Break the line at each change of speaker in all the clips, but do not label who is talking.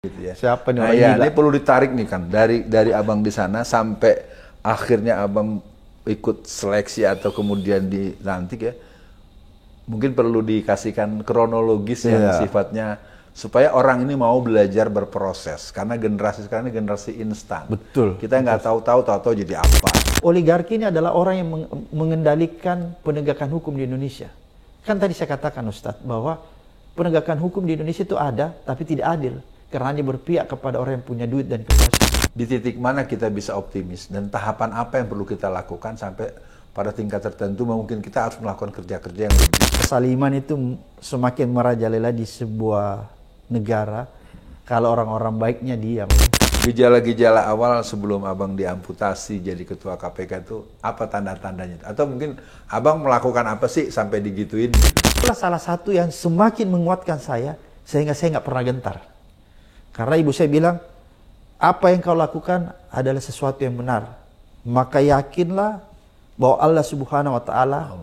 gitu ya.
Siapa nih
Nah
orang
ya,
gila?
ini perlu ditarik nih kan dari abang di sana sampai akhirnya abang ikut seleksi atau kemudian dilantik ya. Mungkin perlu dikasihkan kronologis yang
Iya.
sifatnya supaya orang ini mau belajar berproses, karena generasi sekarang ini generasi instan.
Betul.
Kita nggak tahu jadi apa.
Oligarki ini adalah orang yang mengendalikan penegakan hukum di Indonesia. Kan tadi saya katakan Ustadz bahwa penegakan hukum di Indonesia itu ada tapi tidak adil karena hanya berpihak kepada orang yang punya duit dan kekuasaan.
Di titik mana kita bisa optimis dan tahapan apa yang perlu kita lakukan sampai pada tingkat tertentu mungkin kita harus melakukan kerja-kerja yang lebih.
Kesaliman itu semakin merajalela di sebuah negara kalau orang-orang baiknya diam.
Gejala-gejala awal sebelum abang diamputasi jadi ketua KPK itu apa tanda-tandanya? Atau mungkin abang melakukan apa sih sampai digituin?
Itulah salah satu yang semakin menguatkan saya sehingga saya nggak pernah gentar. Karena ibu saya bilang, apa yang kau lakukan adalah sesuatu yang benar. Maka yakinlah bahwa Allah Subhanahu wa Ta'ala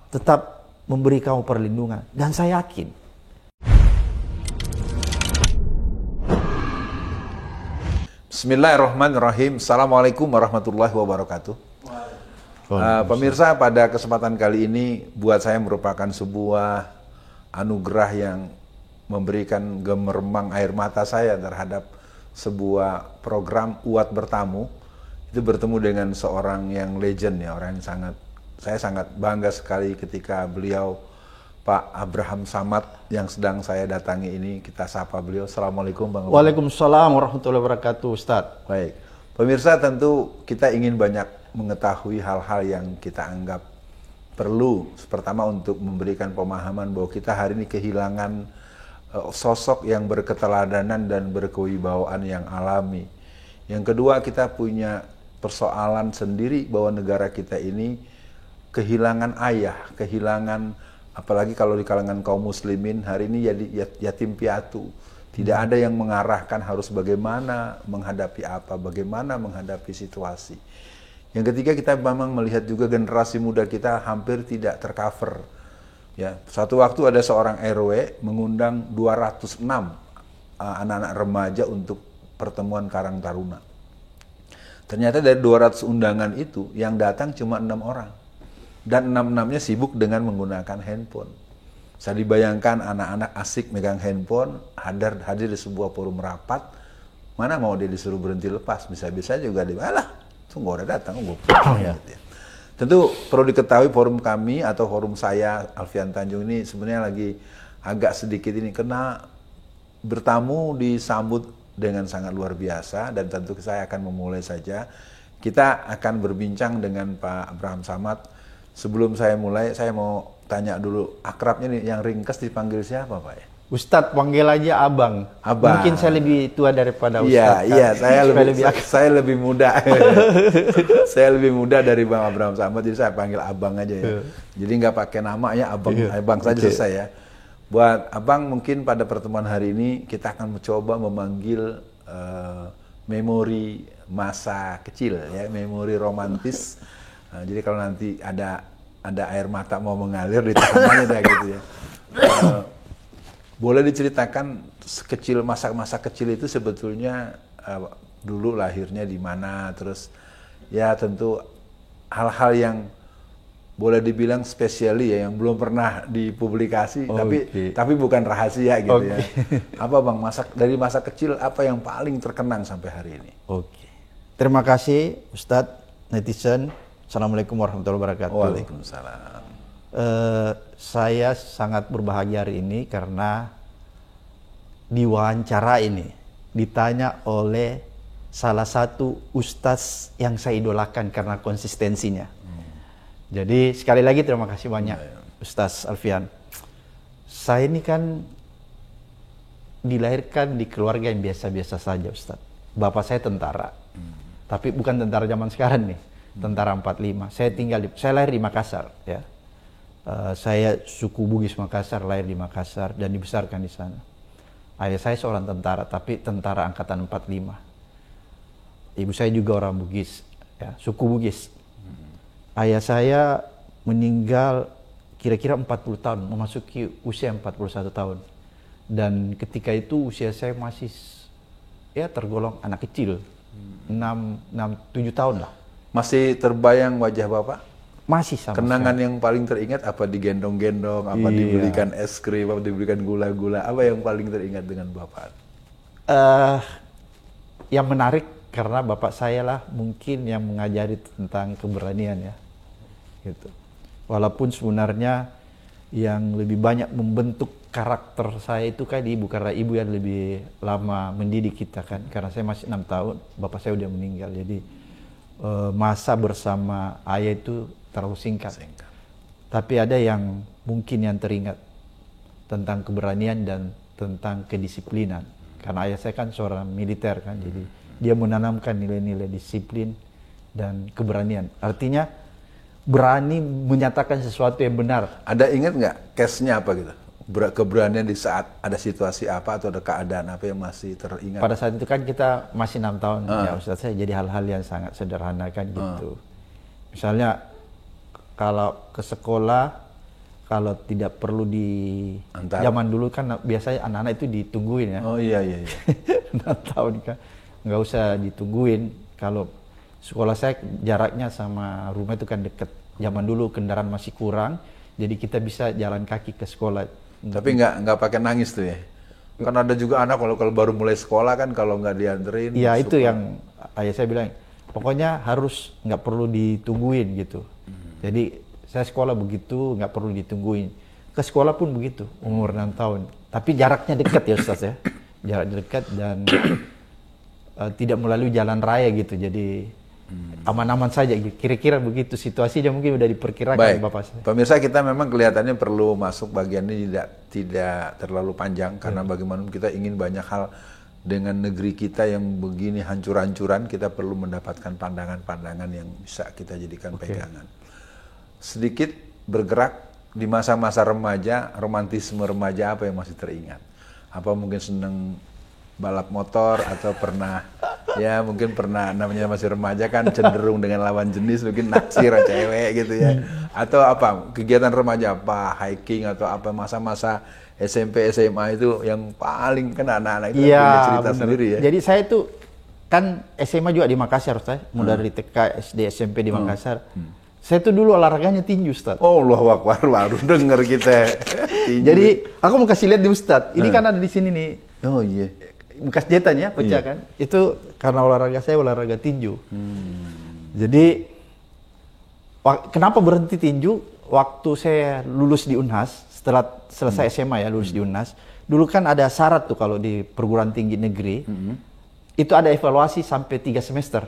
tetap memberi kamu perlindungan. Dan saya yakin.
Bismillahirrahmanirrahim. Assalamualaikum warahmatullahi wabarakatuh. Pemirsa, pada kesempatan kali ini buat saya merupakan sebuah anugerah yang memberikan gemermang air mata saya terhadap sebuah program Uat Bertamu. Itu bertemu dengan seorang yang legend ya, orang yang saya sangat bangga sekali ketika beliau Pak Abraham Samad yang sedang saya datangi ini, kita sapa beliau. Assalamualaikum Bang.
Waalaikumsalam warahmatullahi wabarakatuh, Ustadz.
Baik, pemirsa, tentu kita ingin banyak mengetahui hal-hal yang kita anggap perlu. Pertama, untuk memberikan pemahaman bahwa kita hari ini kehilangan sosok yang berketeladanan dan berkewibawaan yang alami. Yang kedua, kita punya persoalan sendiri bahwa negara kita ini kehilangan ayah, kehilangan, apalagi kalau di kalangan kaum muslimin hari ini jadi yatim piatu. Tidak ada yang mengarahkan harus bagaimana menghadapi apa, bagaimana menghadapi situasi. Yang ketiga, kita memang melihat juga generasi muda kita hampir tidak tercover. Ya, satu waktu ada seorang RW mengundang 206 anak-anak remaja untuk pertemuan Karang Taruna. Ternyata dari 200 undangan itu yang datang cuma 6 orang. Dan 6-6-nya sibuk dengan menggunakan handphone. Saya dibayangkan anak-anak asik megang handphone, hadir di sebuah forum rapat, mana mau dia disuruh berhenti lepas, bisa-bisa juga dia, alah, tunggu udah datang, gue pulang ya. Gitu ya. Tentu perlu diketahui forum kami atau forum saya, Alfian Tanjung ini sebenarnya lagi agak sedikit ini, karena bertamu disambut dengan sangat luar biasa, dan tentu saya akan memulai saja. Kita akan berbincang dengan Pak Abraham Samad. Sebelum saya mulai, saya mau tanya dulu, akrabnya nih yang ringkes dipanggil siapa Pak ya?
Ustadz, panggil aja Abang.
Abang.
Mungkin saya lebih tua daripada Ustadz.
Iya,
Kan?
saya lebih muda. Saya lebih muda dari Bang Abraham Samad, jadi saya panggil Abang aja ya. Jadi nggak pakai nama ya, Abang saja selesai ya. Buat Abang, mungkin pada pertemuan hari ini kita akan mencoba memanggil memori masa kecil ya, memori romantis. Jadi kalau nanti ada air mata mau mengalir di tangannya dah gitu ya. Boleh diceritakan kecil, masa kecil itu sebetulnya dulu lahirnya di mana, terus ya tentu hal-hal yang boleh dibilang spesiali ya, yang belum pernah dipublikasi, tapi bukan rahasia gitu ya. Apa Bang, dari masa kecil apa yang paling terkenang sampai hari ini?
Terima kasih Ustadz, netizen. Assalamualaikum warahmatullahi wabarakatuh.
Waalaikumsalam.
Saya sangat berbahagia hari ini karena diwawancara ini ditanya oleh salah satu ustadz yang saya idolakan karena konsistensinya. Jadi sekali lagi terima kasih banyak Ustadz Alfian. Saya ini kan dilahirkan di keluarga yang biasa-biasa saja Ustadz. Bapak saya tentara, tapi bukan tentara zaman sekarang nih. Tentara 45. Saya lahir di Makassar ya. Saya suku Bugis Makassar, lahir di Makassar dan dibesarkan di sana. Ayah saya seorang tentara, tapi tentara angkatan 45. Ibu saya juga orang Bugis ya, suku Bugis. Ayah saya meninggal kira-kira 40 tahun, memasuki usia 41 tahun. Dan ketika itu usia saya masih ya tergolong anak kecil, 7 tahun lah.
Masih terbayang wajah Bapak?
Masih sama.
Kenangan yang paling teringat apa digendong-gendong, apa
Iya.
dibelikan es krim, apa dibelikan gula-gula, apa yang paling teringat dengan Bapak?
Yang menarik karena bapak saya lah mungkin yang mengajari tentang keberanian ya, gitu. Walaupun sebenarnya yang lebih banyak membentuk karakter saya itu kan ibu, karena ibu yang lebih lama mendidik kita kan. Karena saya masih 6 tahun, bapak saya udah meninggal. Jadi masa bersama ayah itu terlalu singkat. Tapi ada yang mungkin yang teringat tentang keberanian dan tentang kedisiplinan. Karena ayah saya kan seorang militer kan, jadi dia menanamkan nilai-nilai disiplin dan keberanian. Artinya berani menyatakan sesuatu yang benar.
Ada ingat nggak case-nya apa gitu? Keberanian di saat ada situasi apa atau ada keadaan apa yang masih teringat?
Pada saat itu kan kita masih 6 tahun ya Ustaz, saya jadi hal-hal yang sangat sederhana kan gitu. Misalnya kalau ke sekolah, kalau tidak perlu
Antar.
zaman dulu kan biasanya anak-anak itu ditungguin ya.
Oh iya.
6 tahun kan nggak usah ditungguin. Kalau sekolah saya jaraknya sama rumah itu kan deket. Zaman dulu kendaraan masih kurang, jadi kita bisa jalan kaki ke sekolah.
Tapi nggak pakai nangis tuh ya? Kan ada juga anak kalau baru mulai sekolah kan kalau nggak dianterin.
Iya itu yang ayah saya bilang, pokoknya harus nggak perlu ditungguin gitu. Jadi saya sekolah begitu, nggak perlu ditungguin. Ke sekolah pun begitu, umur 6 tahun. Tapi jaraknya dekat ya Ustaz ya. Jarak dekat dan tidak melalui jalan raya gitu. Jadi aman-aman saja. Kira-kira begitu situasinya, mungkin udah diperkirakan.
Baik,
Bapak saya.
pemirsa, kita memang kelihatannya perlu masuk bagian ini tidak terlalu panjang. Karena bagaimanapun kita ingin banyak hal dengan negeri kita yang begini hancur-hancuran. Kita perlu mendapatkan pandangan-pandangan yang bisa kita jadikan pegangan. Sedikit bergerak di masa-masa remaja, romantisme remaja apa yang masih teringat? Apa mungkin seneng balap motor atau pernah, ya mungkin pernah, namanya masih remaja kan cenderung dengan lawan jenis, mungkin naksir cewek gitu ya. Atau apa, kegiatan remaja apa, hiking atau apa, masa-masa SMP, SMA itu yang paling kan anak-anak itu
Iya,
punya cerita
bener.
sendiri ya.
Jadi saya itu kan SMA juga di Makassar Ustaz, mulai dari TK, SD, SMP di Makassar. Saya tuh dulu olahraganya tinju Ustaz.
Oh Allah Akbar, baru denger kita.
Jadi aku mau kasih lihat di Ustaz. Ini kan ada di sini nih.
Oh iya.
Bekas jahitan ya, pecah kan. Itu karena olahraga saya olahraga tinju. Jadi kenapa berhenti tinju? Waktu saya lulus di Unhas, setelah selesai SMA ya, lulus di Unhas. Dulu kan ada syarat tuh kalau di perguruan tinggi negeri. Itu ada evaluasi sampai 3 semester.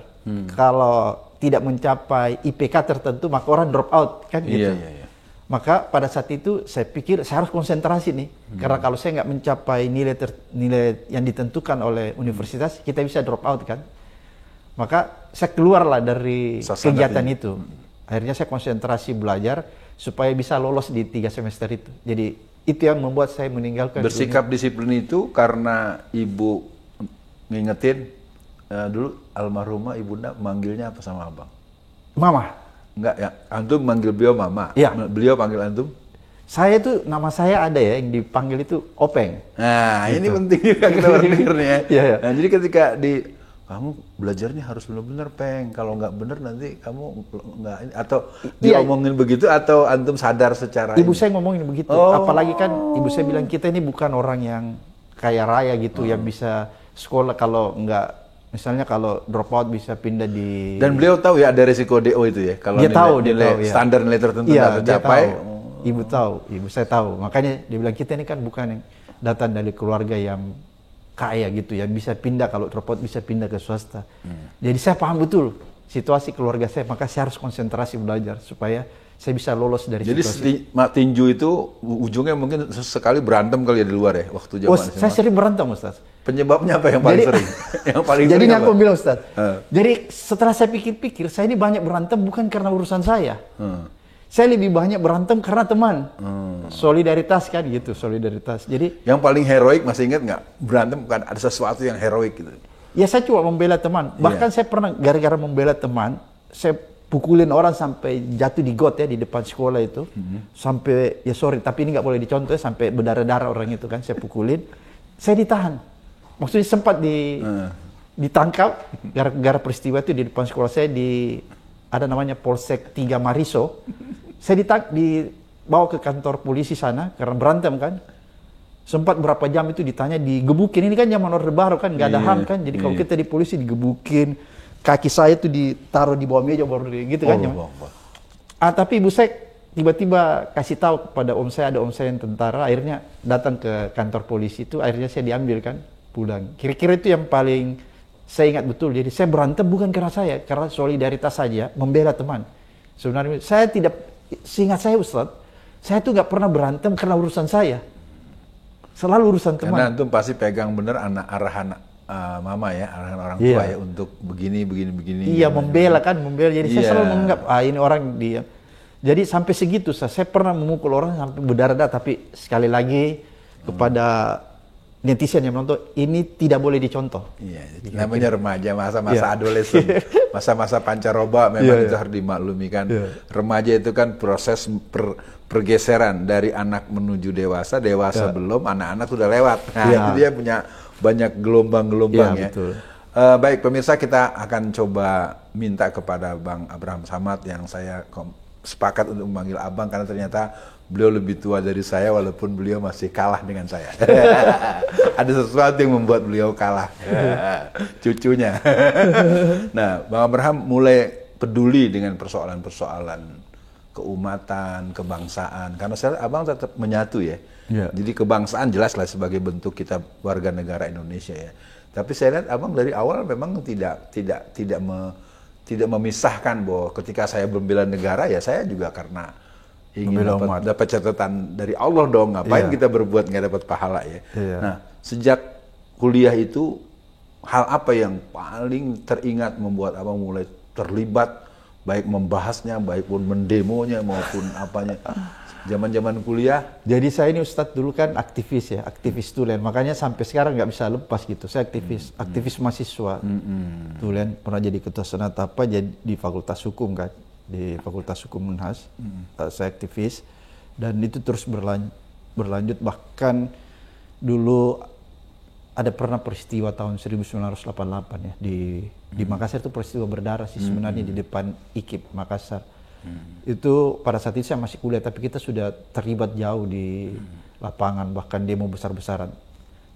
Kalau tidak mencapai IPK tertentu, maka orang drop out kan gitu.
Iya.
Maka pada saat itu saya pikir saya harus konsentrasi nih, karena kalau saya nggak mencapai nilai yang ditentukan oleh universitas, kita bisa drop out kan. Maka saya keluarlah dari kegiatan itu. Akhirnya saya konsentrasi belajar supaya bisa lolos di 3 semester itu. Jadi itu yang membuat saya meninggalkan.
Bersikap disiplin itu karena ibu ngingetin. Dulu almarhumah ibunda manggilnya apa sama abang?
Mama.
Enggak ya, antum manggil beliau mama.
Iya.
Beliau panggil antum?
Saya itu, nama saya ada ya yang dipanggil itu Openg.
Nah, ini penting juga kita berpikirnya ya.
Iya.
Nah, jadi ketika kamu belajarnya harus benar-benar Peng. Kalau nggak benar nanti kamu nggak, atau diomongin begitu atau antum sadar secara
Ibu
ini?
saya ngomongin begitu.
Oh.
Apalagi kan ibu saya bilang kita ini bukan orang yang kaya raya gitu yang bisa sekolah kalau nggak. Misalnya kalau drop out bisa pindah di...
Dan beliau tahu ya ada resiko DO itu ya? Kalau
dia tahu,
standar nilai tertentu
iya,
nggak tercapai.
Ibu tahu, ibu saya tahu. Makanya dia bilang kita ini kan bukan yang datang dari keluarga yang kaya gitu ya, bisa pindah kalau drop out bisa pindah ke swasta. Jadi saya paham betul situasi keluarga saya, maka saya harus konsentrasi belajar supaya saya bisa lolos dari situasi.
Jadi tinju itu ujungnya mungkin sekali berantem kali ya di luar ya waktu zaman SMA.
Saya sering berantem Ustaz.
Penyebabnya apa yang paling sering? Yang paling
jadi
sering
aku bilang Ustaz. Jadi setelah saya pikir-pikir, saya ini banyak berantem bukan karena urusan saya. Saya lebih banyak berantem karena teman. Solidaritas kan gitu, solidaritas. Jadi
yang paling heroik masih ingat nggak? Berantem bukan ada sesuatu yang heroik gitu.
Ya saya cuma membela teman. Bahkan saya pernah gara-gara membela teman, saya pukulin orang sampai jatuh di got ya di depan sekolah itu. Sampai tapi ini nggak boleh dicontoh ya, sampai berdarah-darah orang itu kan saya pukulin. Saya ditahan. maksudnya sempat ditangkap gara-gara peristiwa itu di depan sekolah saya ada namanya Polsek 3 Mariso. Saya dibawa ke kantor polisi sana karena berantem kan. Sempat berapa jam itu ditanya, digebukin. Ini kan zaman Orde Baru kan, nggak ada HAM kan. Jadi kalau kita di polisi digebukin, kaki saya itu ditaruh di bawah meja baru gitu kan. Tapi ibu saya tiba-tiba kasih tahu kepada om saya, ada om saya yang tentara, akhirnya datang ke kantor polisi itu, akhirnya saya diambil kan, pulang. Kira-kira itu yang paling saya ingat betul. Jadi saya berantem bukan karena saya, karena solidaritas saja, membela teman. Sebenarnya saya tidak, seingat saya Ustadz, saya tuh nggak pernah berantem karena urusan saya. Selalu urusan teman.
Karena antum pasti pegang bener arahan mama ya, arahan orang tua ya, untuk begini.
Iya, membela kan, membela. Jadi saya selalu menganggap, ini orang dia. Jadi sampai segitu, saya pernah memukul orang sampai berdarah-darah, tapi sekali lagi kepada netizen yang menonton, ini tidak boleh dicontoh.
Iya, namanya remaja, masa-masa adolesen, masa-masa pancaroba memang itu harus dimaklumi kan. Remaja itu kan proses pergeseran dari anak menuju dewasa, belum, anak-anak sudah lewat. Nah, itu dia punya banyak gelombang-gelombang ya.
Betul.
Baik pemirsa, kita akan coba minta kepada Bang Abraham Samad yang saya sepakat untuk memanggil Abang karena ternyata beliau lebih tua dari saya walaupun beliau masih kalah dengan saya. Ada sesuatu yang membuat beliau kalah. Cucunya. Nah, Bang Abraham mulai peduli dengan persoalan-persoalan keumatan, kebangsaan. Karena saya Abang tetap menyatu ya. Jadi kebangsaan jelaslah sebagai bentuk kita warga negara Indonesia ya. Tapi saya lihat Abang dari awal memang tidak memisahkan bahwa ketika saya membela negara ya saya juga karena ingin dapat catatan dari Allah dong, ngapain kita berbuat nggak dapat pahala ya. Nah, sejak kuliah itu hal apa yang paling teringat membuat Abang mulai terlibat baik membahasnya, baik pun mendemonya maupun apanya zaman-zaman kuliah?
Jadi saya ini Ustadz dulu kan aktivis ya, aktivis tulen, makanya sampai sekarang nggak bisa lepas gitu. Saya aktivis mahasiswa, tulen pernah jadi ketua senat jadi di Fakultas Hukum kan. Di Fakultas Hukum Unhas, saya aktivis dan itu terus berlanjut bahkan dulu ada pernah peristiwa tahun 1988 ya di Makassar, itu peristiwa berdarah sih sebenarnya di depan IKIP Makassar. Itu pada saat itu saya masih kuliah tapi kita sudah terlibat jauh di lapangan, bahkan demo besar-besaran.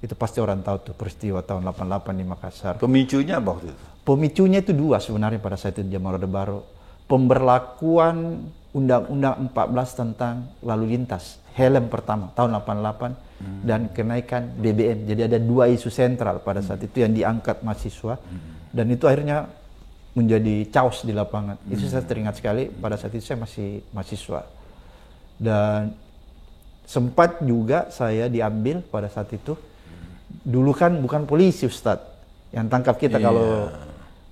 Itu pasti orang tahu tuh peristiwa tahun 88 di Makassar.
Pemicunya apa waktu itu?
Pemicunya itu dua sebenarnya pada saat itu zaman Orde Baru. Pemberlakuan Undang-Undang 14 tentang lalu lintas, helm pertama tahun 88 dan kenaikan BBM. Jadi ada dua isu sentral pada saat itu yang diangkat mahasiswa dan itu akhirnya menjadi chaos di lapangan. Itu saya teringat sekali, pada saat itu saya masih mahasiswa. Dan sempat juga saya diambil pada saat itu. Dulu kan bukan polisi Ustadz yang tangkap kita kalau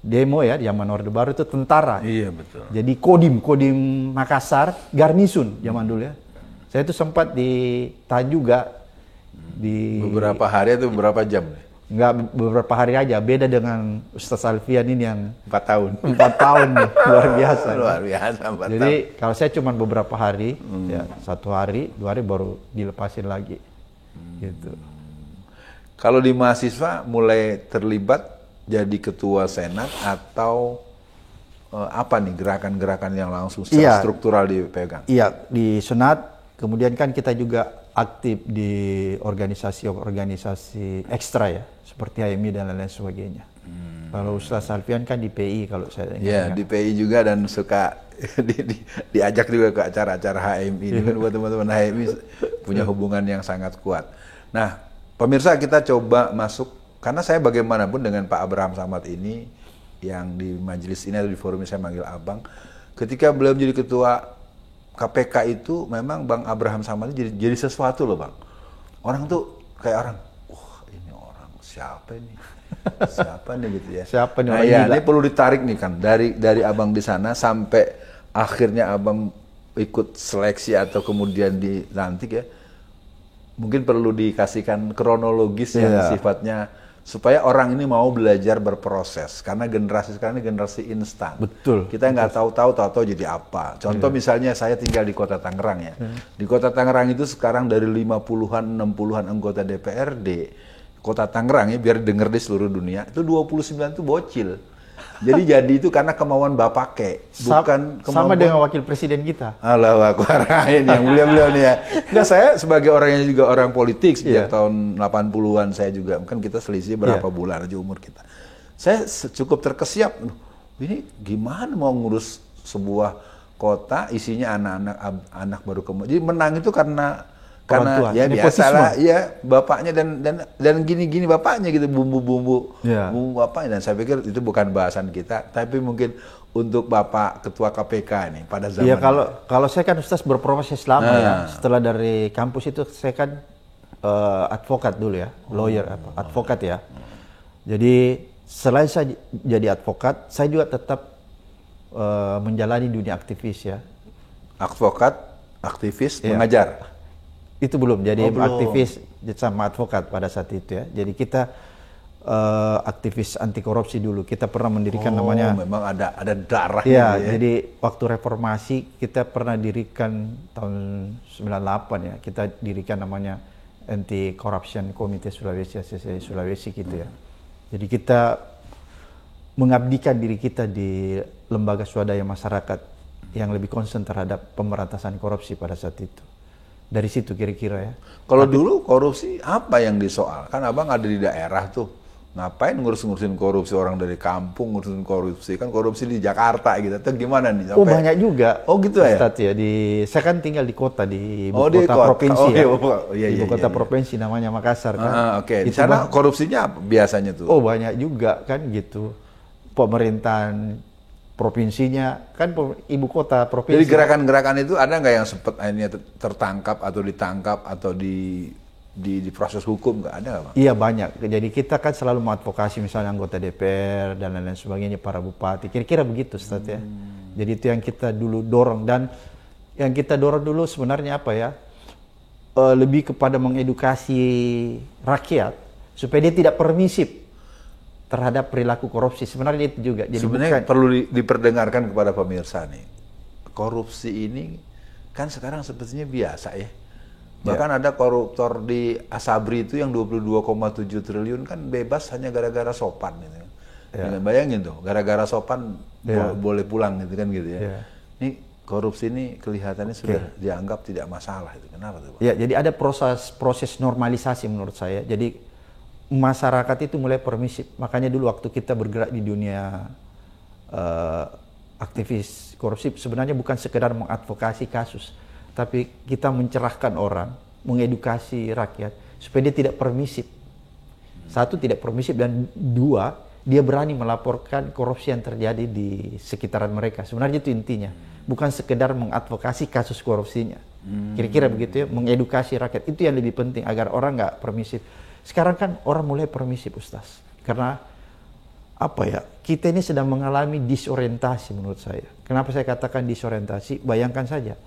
demo ya, zaman Orde Baru itu tentara.
Iya betul.
Jadi Kodim Makassar, Garnisun zaman dulu ya. Saya itu sempat ditahan juga di
beberapa hari atau beberapa jam?
Enggak, beberapa hari aja. Beda dengan Ustaz Alfian ini yang
4 tahun.
4 tahun nih, luar biasa.
Luar biasa 4
Jadi
tahun.
kalau saya cuma beberapa hari, ya 1 hari, 2 hari baru dilepasin lagi. Gitu.
Kalau di mahasiswa mulai terlibat jadi ketua senat atau apa nih gerakan-gerakan yang langsung secara struktural dipegang? Iya,
di senat. Kemudian kan kita juga aktif di organisasi ekstra ya, seperti HMI dan lain-lain sebagainya. Kalau Ustaz Alfian kan di PI kalau saya ingat.
Iya, di PI juga dan suka diajak juga ke acara-acara HMI. Ini kan buat teman-teman HMI punya hubungan yang sangat kuat. Nah, pemirsa kita coba masuk. Karena saya bagaimanapun dengan Pak Abraham Samad ini, yang di majelis ini atau di forum ini saya manggil Abang, ketika beliau menjadi ketua KPK itu, memang Bang Abraham Samad ini jadi sesuatu loh Bang. Orang tuh kayak orang, wah ini orang siapa ini? Siapa nih gitu ya?
Siapa nih?
Nah ya, ini perlu ditarik nih kan, dari Abang di sana sampai akhirnya Abang ikut seleksi atau kemudian dilantik ya. Mungkin perlu dikasihkan kronologis yang sifatnya supaya orang ini mau belajar berproses, karena generasi sekarang ini generasi instan.
Betul.
Kita nggak tahu jadi apa. Contoh misalnya saya tinggal di Kota Tangerang ya. Di Kota Tangerang itu sekarang dari 50-an, 60-an anggota DPRD, kota Tangerang ya, biar denger di seluruh dunia, itu 29 itu bocil. Jadi itu karena kemauan bapak bukan kemauan
sama dengan wakil presiden kita.
Allahu Akbar, ini yang beliau nih ya. Nah, saya sebagai orang yang juga orang politik sejak tahun 80-an saya juga, kan kita selisih berapa bulan aja umur kita. Saya cukup terkesiap, ini gimana mau ngurus sebuah kota isinya anak baru jadi menang itu karena ya biasalah ya bapaknya dan gini bapaknya gitu bumbu bapaknya, dan saya pikir itu bukan bahasan kita, tapi mungkin untuk Bapak Ketua KPK nih pada zaman
ya, kalau saya kan Ustaz berproses lama ya, setelah dari kampus itu saya kan advokat dulu ya, lawyer advokat ya. Jadi selain saya jadi advokat, saya juga tetap menjalani dunia aktivis ya.
Advokat, aktivis, mengajar.
Itu belum, jadi aktivis sama advokat pada saat itu ya. Jadi kita aktivis anti korupsi dulu. Kita pernah mendirikan namanya.
Memang ada darahnya.
Ya, jadi waktu reformasi kita pernah dirikan tahun 98 ya. Kita dirikan namanya Anti Corruption Committee Sulawesi, ACC Sulawesi gitu ya. Jadi kita mengabdikan diri kita di lembaga swadaya masyarakat yang lebih concern terhadap pemberantasan korupsi pada saat itu. Dari situ kira-kira ya.
Kalau dulu korupsi apa yang disoal? Kan abang ada di daerah tuh. Ngapain ngurusin korupsi, orang dari kampung ngurusin korupsi? Kan korupsi di Jakarta gitu. Atau gimana nih?
Oh banyak juga.
Oh gitu ya?
Ustadz ya. Saya kan tinggal di kota, di ibu kota provinsi ya. Ibu kota provinsi namanya Makassar kan.
Oke. Di sana korupsinya apa biasanya tuh?
Oh banyak juga kan gitu. Pemerintahan provinsinya kan ibu kota provinsi.
Jadi gerakan-gerakan itu ada nggak yang sempat akhirnya tertangkap atau ditangkap atau di proses hukum, nggak ada Pak?
Iya banyak. Jadi kita kan selalu mengadvokasi misalnya anggota DPR dan lain-lain sebagainya, para bupati. Kira-kira begitu Ustaz ya. Jadi itu yang kita dulu dorong, dan yang kita dorong dulu sebenarnya apa ya? Lebih kepada mengedukasi rakyat supaya dia tidak permisif terhadap perilaku korupsi. Sebenarnya itu juga. Jadi
sebenarnya perlu diperdengarkan kepada pemirsa nih. Korupsi ini kan sekarang sepertinya biasa ya. Bahkan ada koruptor di Asabri itu yang 22,7 triliun kan bebas hanya gara-gara sopan gitu. Ya. Bayangin tuh, gara-gara sopan boleh pulang gitu kan gitu ya. Ini korupsi ini kelihatannya sudah dianggap tidak masalah itu. Kenapa tuh Pak?
Ya, jadi ada proses normalisasi menurut saya. Jadi masyarakat itu mulai permisif. Makanya dulu waktu kita bergerak di dunia aktivis korupsi, sebenarnya bukan sekedar mengadvokasi kasus, tapi kita mencerahkan orang, mengedukasi rakyat supaya dia tidak permisif. Satu, tidak permisif, dan dua, dia berani melaporkan korupsi yang terjadi di sekitaran mereka. Sebenarnya itu intinya, bukan sekedar mengadvokasi kasus korupsinya. Kira-kira begitu ya, mengedukasi rakyat itu yang lebih penting agar orang nggak permisif. Sekarang kan orang mulai permisif Ustaz, karena apa ya, kita ini sedang mengalami disorientasi menurut saya. Kenapa saya katakan disorientasi? Bayangkan saja,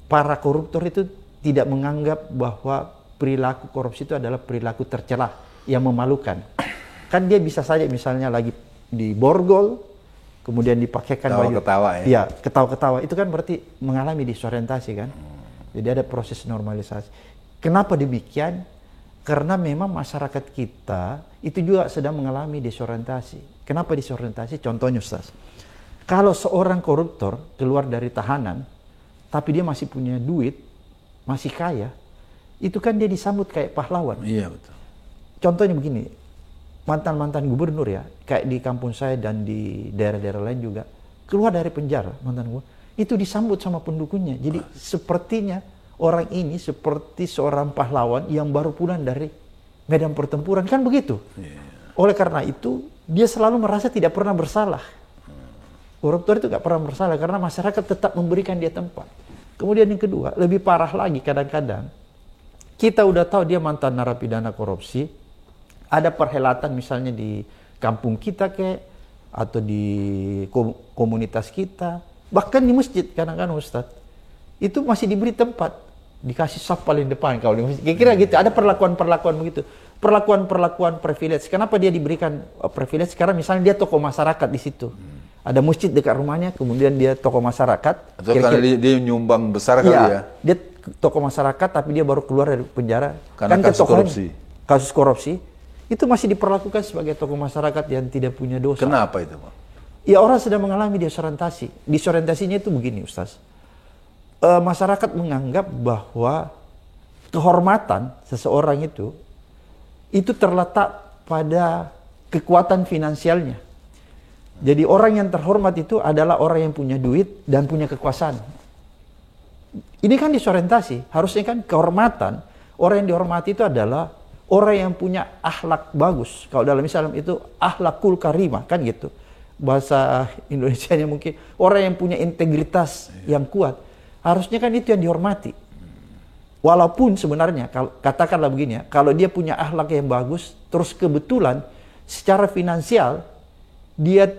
para koruptor itu tidak menganggap bahwa perilaku korupsi itu adalah perilaku tercelah yang memalukan. Kan dia bisa saja misalnya lagi di borgol, kemudian dipakaikan baju
ketawa ya.
Iya, ketawa-ketawa. Itu kan berarti mengalami disorientasi kan. Jadi ada proses normalisasi. Kenapa demikian? Karena memang masyarakat kita itu juga sedang mengalami disorientasi. Kenapa disorientasi? Contohnya Ustaz, kalau seorang koruptor keluar dari tahanan, tapi dia masih punya duit, masih kaya, itu kan dia disambut kayak pahlawan.
Iya betul.
Contohnya begini, mantan-mantan gubernur ya, kayak di kampung saya dan di daerah-daerah lain juga, keluar dari penjara mantan gubernur, itu disambut sama pendukungnya. Jadi sepertinya orang ini seperti seorang pahlawan yang baru pulang dari medan pertempuran, kan begitu. Oleh karena itu, dia selalu merasa tidak pernah bersalah. Koruptor itu gak pernah bersalah karena masyarakat tetap memberikan dia tempat. Kemudian yang kedua, lebih parah lagi kadang-kadang, kita udah tahu dia mantan narapidana korupsi, ada perhelatan misalnya di kampung kita atau di komunitas kita, bahkan di masjid kadang-kadang Ustadz, itu masih diberi tempat, dikasih saf paling depan kalau di masjid. Kira-kira gitu, ada perlakuan-perlakuan begitu. Perlakuan-perlakuan privilege. Kenapa dia diberikan privilege? Karena misalnya dia tokoh masyarakat di situ. Ada masjid dekat rumahnya, kemudian dia tokoh masyarakat.
Atau karena dia nyumbang besar kali ya?
Dia tokoh masyarakat, tapi dia baru keluar dari penjara.
Karena kasus korupsi.
kasus korupsi, itu masih diperlakukan sebagai tokoh masyarakat yang tidak punya dosa.
Kenapa itu, Pak?
Ya orang sedang mengalami disorientasi. Disorientasinya itu begini, Ustaz. Masyarakat menganggap bahwa kehormatan seseorang itu terletak pada kekuatan finansialnya. Jadi orang yang terhormat itu adalah orang yang punya duit dan punya kekuasaan. Ini kan disorientasi. Harusnya kan kehormatan, orang yang dihormati itu adalah orang yang punya akhlak bagus. Kalau dalam Islam itu akhlakul karimah, kan gitu. Bahasa Indonesianya mungkin orang yang punya integritas yang kuat. Harusnya kan itu yang dihormati. Walaupun sebenarnya, katakanlah begini ya, kalau dia punya akhlak yang bagus, terus kebetulan secara finansial dia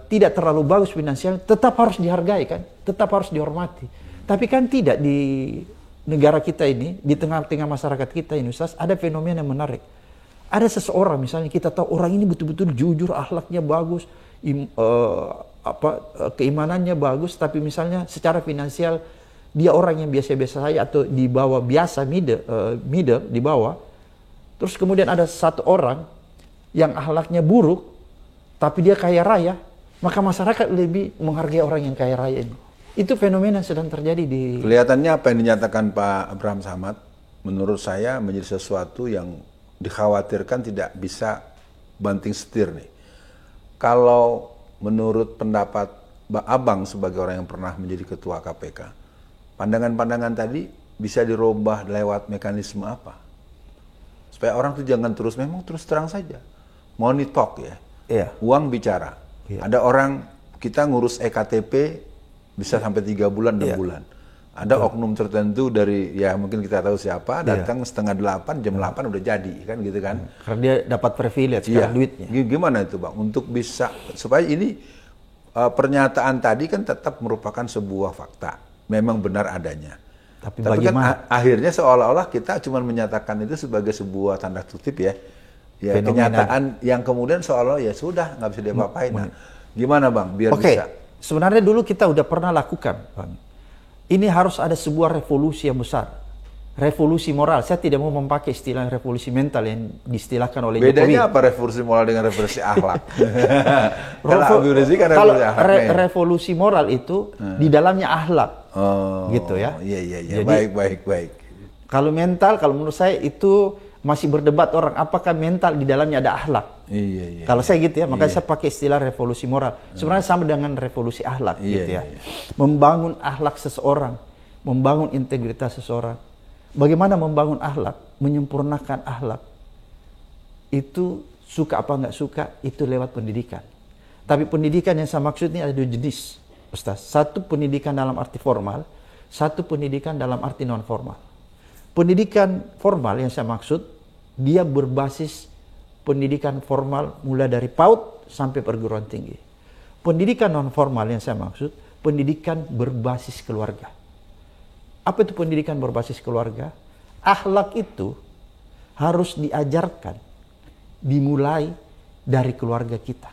tidak terlalu bagus finansial, tetap harus dihargai kan, tetap harus dihormati. Tapi kan tidak di negara kita ini, di tengah-tengah masyarakat kita ini, Ustaz, ada fenomena yang menarik. Ada seseorang misalnya kita tahu orang ini betul-betul jujur, akhlaknya bagus, keimanannya bagus, tapi misalnya secara finansial dia orang yang biasa-biasa saja atau di bawah biasa, middle di bawah. Terus kemudian ada satu orang yang akhlaknya buruk, tapi dia kaya raya, maka masyarakat lebih menghargai orang yang kaya raya ini. Itu fenomena yang sedang terjadi di...
Kelihatannya apa yang dinyatakan Pak Abraham Samad, menurut saya menjadi sesuatu yang dikhawatirkan tidak bisa banting setir nih. Kalau menurut pendapat Abang sebagai orang yang pernah menjadi ketua KPK, pandangan-pandangan tadi bisa dirubah lewat mekanisme apa? Supaya orang tuh jangan memang terus terang saja. Money talk ya.
Iya.
Uang bicara. Iya. Ada orang kita ngurus EKTP bisa sampai 3 bulan, 6 bulan. Ada oknum tertentu dari, ya mungkin kita tahu siapa, datang setengah 8, jam 8 udah jadi, kan gitu kan.
Karena dia dapat privilege, kan duitnya.
Gimana itu Bang, untuk bisa, supaya ini pernyataan tadi kan tetap merupakan sebuah fakta. Memang benar adanya. Tapi kan akhirnya seolah-olah kita cuma menyatakan itu sebagai sebuah tanda kutip ya. Ya, kenyataan yang kemudian seolah-olah ya sudah, nggak bisa diapa-apain. Nah, gimana Bang, biar bisa?
Sebenarnya dulu kita udah pernah lakukan, Bang. Ini harus ada sebuah revolusi yang besar. Revolusi moral. Saya tidak mau memakai istilah revolusi mental yang diistilahkan oleh Jokowi.
Bedanya apa revolusi moral dengan revolusi akhlak?
Kalau revolusi moral itu di dalamnya akhlak. Gitu ya.
Iya. Baik.
Kalau mental, kalau menurut saya itu masih berdebat orang apakah mental di dalamnya ada akhlak.
Iya.
Kalau saya gitu ya, makanya saya pakai istilah revolusi moral. Sebenarnya sama dengan revolusi akhlak gitu ya. Membangun akhlak seseorang, membangun integritas seseorang. Bagaimana membangun akhlak, menyempurnakan akhlak. Itu suka apa nggak suka, itu lewat pendidikan. Tapi pendidikan yang saya maksud ini ada 2 jenis, Ustaz. Satu pendidikan dalam arti formal, satu pendidikan dalam arti non formal. Pendidikan formal yang saya maksud, dia berbasis pendidikan formal mulai dari PAUD sampai perguruan tinggi. Pendidikan non formal yang saya maksud, pendidikan berbasis keluarga. Apa itu pendidikan berbasis keluarga? Akhlak itu harus diajarkan, dimulai dari keluarga kita.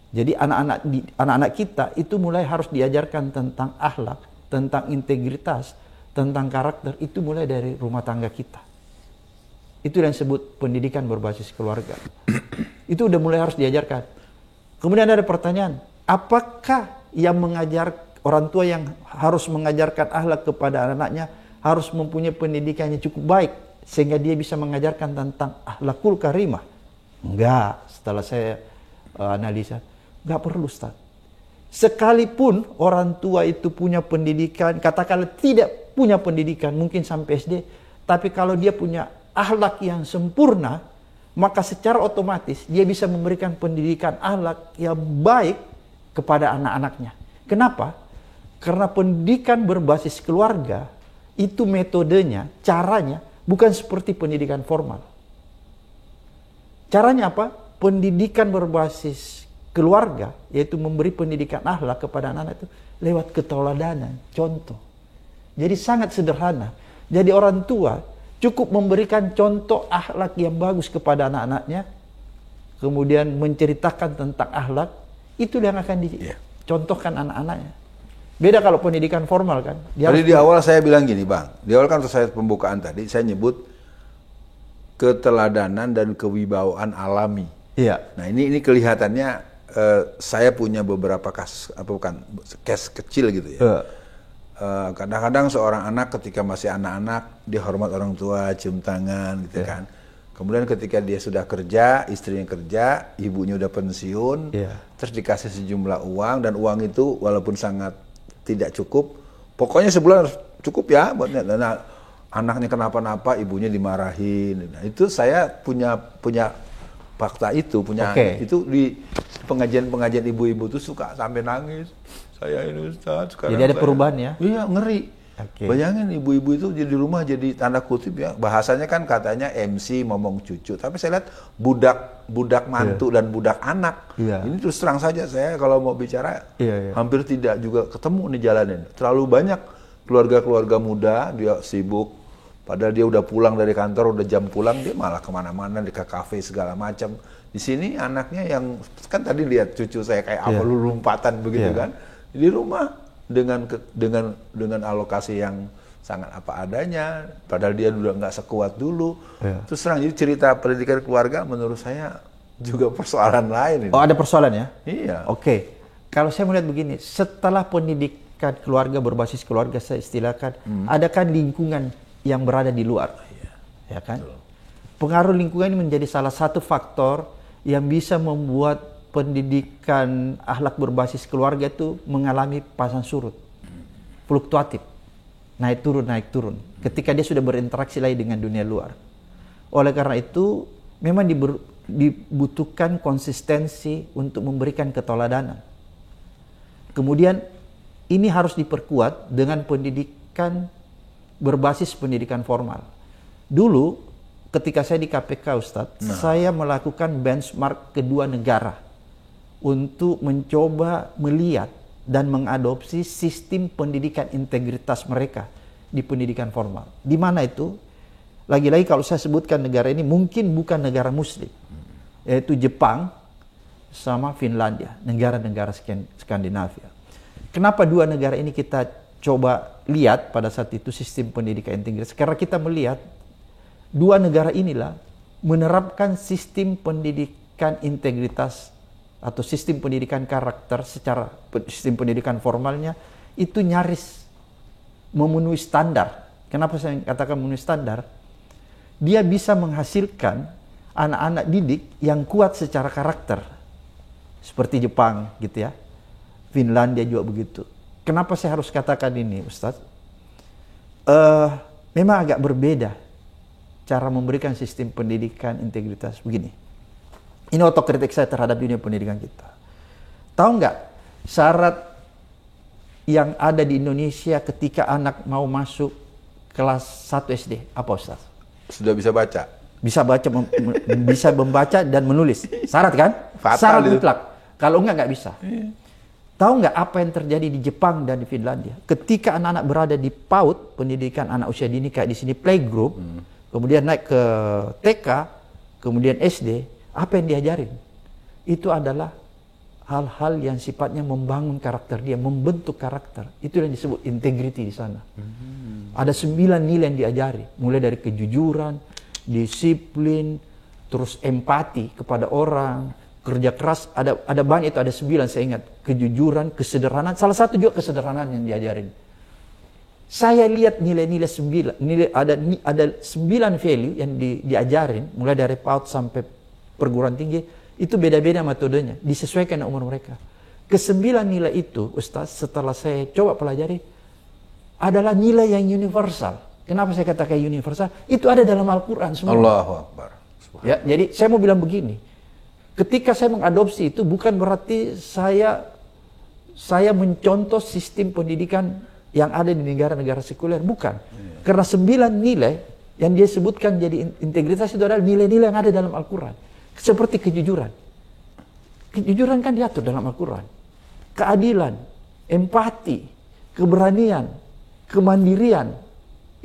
Jadi anak-anak kita itu mulai harus diajarkan tentang akhlak, tentang integritas, tentang karakter, itu mulai dari rumah tangga kita. Itu yang disebut pendidikan berbasis keluarga. Itu udah mulai harus diajarkan. Kemudian ada pertanyaan, apakah yang orang tua yang harus mengajarkan akhlak kepada anak-anaknya harus mempunyai pendidikan yang cukup baik sehingga dia bisa mengajarkan tentang akhlakul karimah? Enggak, setelah saya analisa, enggak perlu, Ustaz. Sekalipun orang tua itu punya pendidikan, katakanlah tidak punya pendidikan, mungkin sampai SD, tapi kalau dia punya akhlak yang sempurna, maka secara otomatis dia bisa memberikan pendidikan akhlak yang baik kepada anak-anaknya. Kenapa? Karena pendidikan berbasis keluarga, itu metodenya, caranya, bukan seperti pendidikan formal. Caranya apa? Pendidikan berbasis keluarga, yaitu memberi pendidikan akhlak kepada anak-anak itu lewat keteladanan, contoh. Jadi sangat sederhana. Jadi orang tua cukup memberikan contoh akhlak yang bagus kepada anak-anaknya, kemudian menceritakan tentang akhlak, itu yang akan dicontohkan anak-anaknya. Beda kalau pendidikan formal kan.
Tadi di awal saya bilang gini Bang, di awal kan saya pembukaan tadi, saya nyebut keteladanan dan kewibawaan alami.
Iya.
Nah ini kelihatannya saya punya beberapa case kecil gitu ya. Kadang-kadang seorang anak ketika masih anak-anak dia hormat orang tua, cium tangan gitu kan. Kemudian ketika dia sudah kerja, istrinya kerja, ibunya udah pensiun, terus dikasih sejumlah uang, dan uang itu walaupun sangat tidak cukup, pokoknya sebulan harus cukup ya buatnya. Nah, anaknya kenapa-napa, ibunya dimarahin. Nah, itu saya punya fakta itu, itu di pengajian ibu-ibu tuh suka sampai nangis. Saya ini Ustaz, sekarang
jadi ada perubahan ya?
Iya, ngeri. Bayangin ibu-ibu itu jadi di rumah jadi tanda kutip ya. Bahasanya kan katanya MC ngomong cucu, tapi saya lihat budak mantu dan budak anak. Ini terus terang saja saya kalau mau bicara hampir tidak juga ketemu nih jalanin. Terlalu banyak keluarga-keluarga muda dia sibuk. Padahal dia udah pulang dari kantor, udah jam pulang, dia malah kemana-mana, di kafe segala macam. Di sini anaknya yang, kan tadi lihat cucu saya kayak apa, lompatan begitu kan. Di rumah dengan alokasi yang sangat apa adanya, padahal dia udah nggak sekuat dulu. Terus terang, jadi cerita pendidikan keluarga menurut saya juga persoalan lain.
Oh, ada persoalan ya?
Iya.
Oke. Kalau saya melihat begini, setelah pendidikan keluarga berbasis keluarga, saya istilahkan, ada kan lingkungan yang berada di luar, ya kan? Pengaruh lingkungan ini menjadi salah satu faktor yang bisa membuat pendidikan akhlak berbasis keluarga itu mengalami pasang surut, fluktuatif, naik turun. Ketika dia sudah berinteraksi lagi dengan dunia luar. Oleh karena itu, memang dibutuhkan konsistensi untuk memberikan keteladanan. Kemudian ini harus diperkuat dengan pendidikan berbasis pendidikan formal. Dulu ketika saya di KPK, Ustadz, saya melakukan benchmark kedua negara untuk mencoba melihat dan mengadopsi sistem pendidikan integritas mereka di pendidikan formal. Di mana itu? Lagi-lagi kalau saya sebutkan negara ini mungkin bukan negara muslim, yaitu Jepang sama Finlandia, negara-negara Skandinavia. Kenapa dua negara ini kita coba lihat pada saat itu sistem pendidikan integritas? Karena kita melihat dua negara inilah menerapkan sistem pendidikan integritas atau sistem pendidikan karakter secara sistem pendidikan formalnya itu nyaris memenuhi standar. Kenapa saya katakan memenuhi standar? Dia bisa menghasilkan anak-anak didik yang kuat secara karakter. Seperti Jepang gitu ya. Finlandia juga begitu. Kenapa saya harus katakan ini, Ustadz? Memang agak berbeda cara memberikan sistem pendidikan integritas. Begini, ini otokritik saya terhadap dunia pendidikan kita. Tahu nggak syarat yang ada di Indonesia ketika anak mau masuk kelas 1 SD? Apa, Ustadz?
Sudah bisa baca?
Bisa baca, bisa membaca dan menulis. Syarat kan?
Fatal
syarat
itu.
mutlak. Kalau nggak bisa. Tahu nggak apa yang terjadi di Jepang dan di Finlandia? Ketika anak-anak berada di PAUD, pendidikan anak usia dini kayak di sini playgroup, kemudian naik ke TK, kemudian SD, apa yang diajarin? Itu adalah hal-hal yang sifatnya membangun karakter dia, membentuk karakter. Itu yang disebut integrity di sana. Ada 9 nilai yang diajari, mulai dari kejujuran, disiplin, terus empati kepada orang, kerja keras, ada banyak itu, ada 9 saya ingat. Kejujuran, kesederhanaan, salah satu juga kesederhanaan yang diajarin. Saya lihat nilai-nilai 9, ada 9 value yang diajarin, mulai dari PAUD sampai perguruan tinggi, itu beda-beda metodenya, disesuaikan dengan umur mereka. Ke-9 nilai itu, Ustaz, setelah saya coba pelajari, adalah nilai yang universal. Kenapa saya katakan universal? Itu ada dalam Al-Quran semua.
Allahu Akbar.
Ya, jadi saya mau bilang begini, ketika saya mengadopsi itu bukan berarti saya mencontoh sistem pendidikan yang ada di negara-negara sekuler, bukan. Karena 9 nilai yang dia sebutkan jadi integritas itu adalah nilai-nilai yang ada dalam Al-Quran. Seperti kejujuran. Kejujuran kan diatur dalam Al-Quran. Keadilan, empati, keberanian, kemandirian,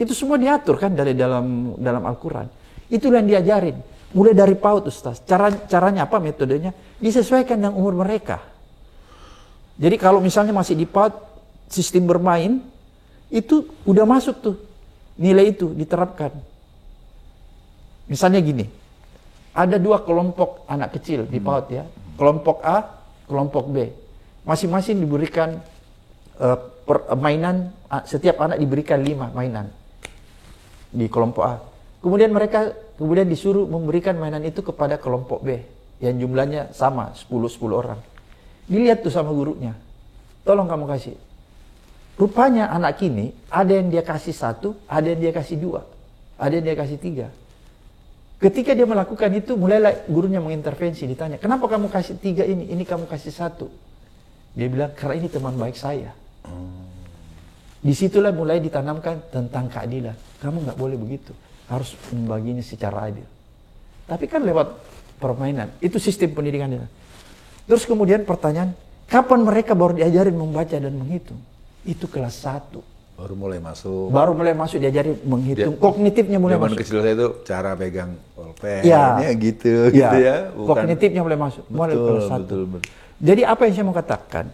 itu semua diatur kan dari dalam Al-Quran. Itulah yang diajarin. Mulai dari PAUD, Ustaz. Caranya apa, metodenya? Disesuaikan dengan umur mereka. Jadi kalau misalnya masih di PAUD, sistem bermain, itu udah masuk tuh. Nilai itu diterapkan. Misalnya gini, ada 2 kelompok anak kecil di PAUD ya, kelompok A, kelompok B. Masing-masing diberikan mainan, setiap anak diberikan 5 mainan di kelompok A. Kemudian mereka disuruh memberikan mainan itu kepada kelompok B yang jumlahnya sama, 10 orang. Dilihat tuh sama gurunya, tolong kamu kasih. Rupanya anak ini ada yang dia kasih 1, ada yang dia kasih 2, ada yang dia kasih 3. Ketika dia melakukan itu, mulailah gurunya mengintervensi, ditanya, kenapa kamu kasih 3 ini kamu kasih 1? Dia bilang, karena ini teman baik saya. Disitulah mulai ditanamkan tentang keadilan. Kamu nggak boleh begitu, harus membaginya secara adil. Tapi kan lewat permainan, itu sistem pendidikan. Terus kemudian pertanyaan, kapan mereka baru diajarin membaca dan menghitung? Itu kelas 1.
Baru mulai masuk.
Baru mulai masuk diajari menghitung. Kognitifnya mulai masuk.
Zaman kecil saya itu cara pegang pulpen,
ya
gitu ya.
Bukan. Kognitifnya mulai masuk. Mulai kelas 1.
Betul.
Jadi apa yang saya mau katakan?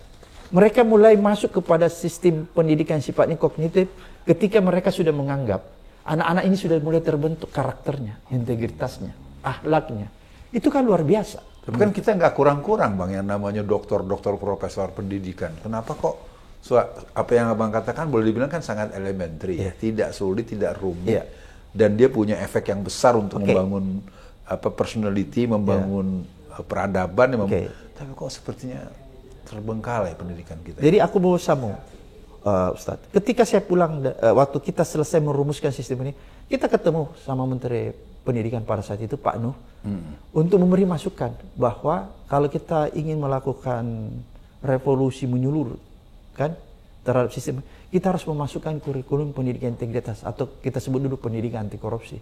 Mereka mulai masuk kepada sistem pendidikan sifatnya kognitif ketika mereka sudah menganggap anak-anak ini sudah mulai terbentuk karakternya, integritasnya, akhlaknya. Itu kan luar biasa.
Tapi kan kita nggak kurang-kurang Bang yang namanya dokter, profesor pendidikan. Kenapa kok apa yang Abang katakan boleh dibilang kan sangat elementary, tidak sulit, tidak rumit, dan dia punya efek yang besar untuk membangun personality, membangun peradaban, tapi kok sepertinya terbengkalai pendidikan kita.
Jadi aku mau sambung, Ustadz. Ketika saya pulang, waktu kita selesai merumuskan sistem ini, kita ketemu sama Menteri Pendidikan pada saat itu, Pak Nuh, untuk memberi masukan bahwa kalau kita ingin melakukan revolusi menyeluruh, kan, terhadap sistem, kita harus memasukkan kurikulum pendidikan integritas atau kita sebut dulu pendidikan anti korupsi.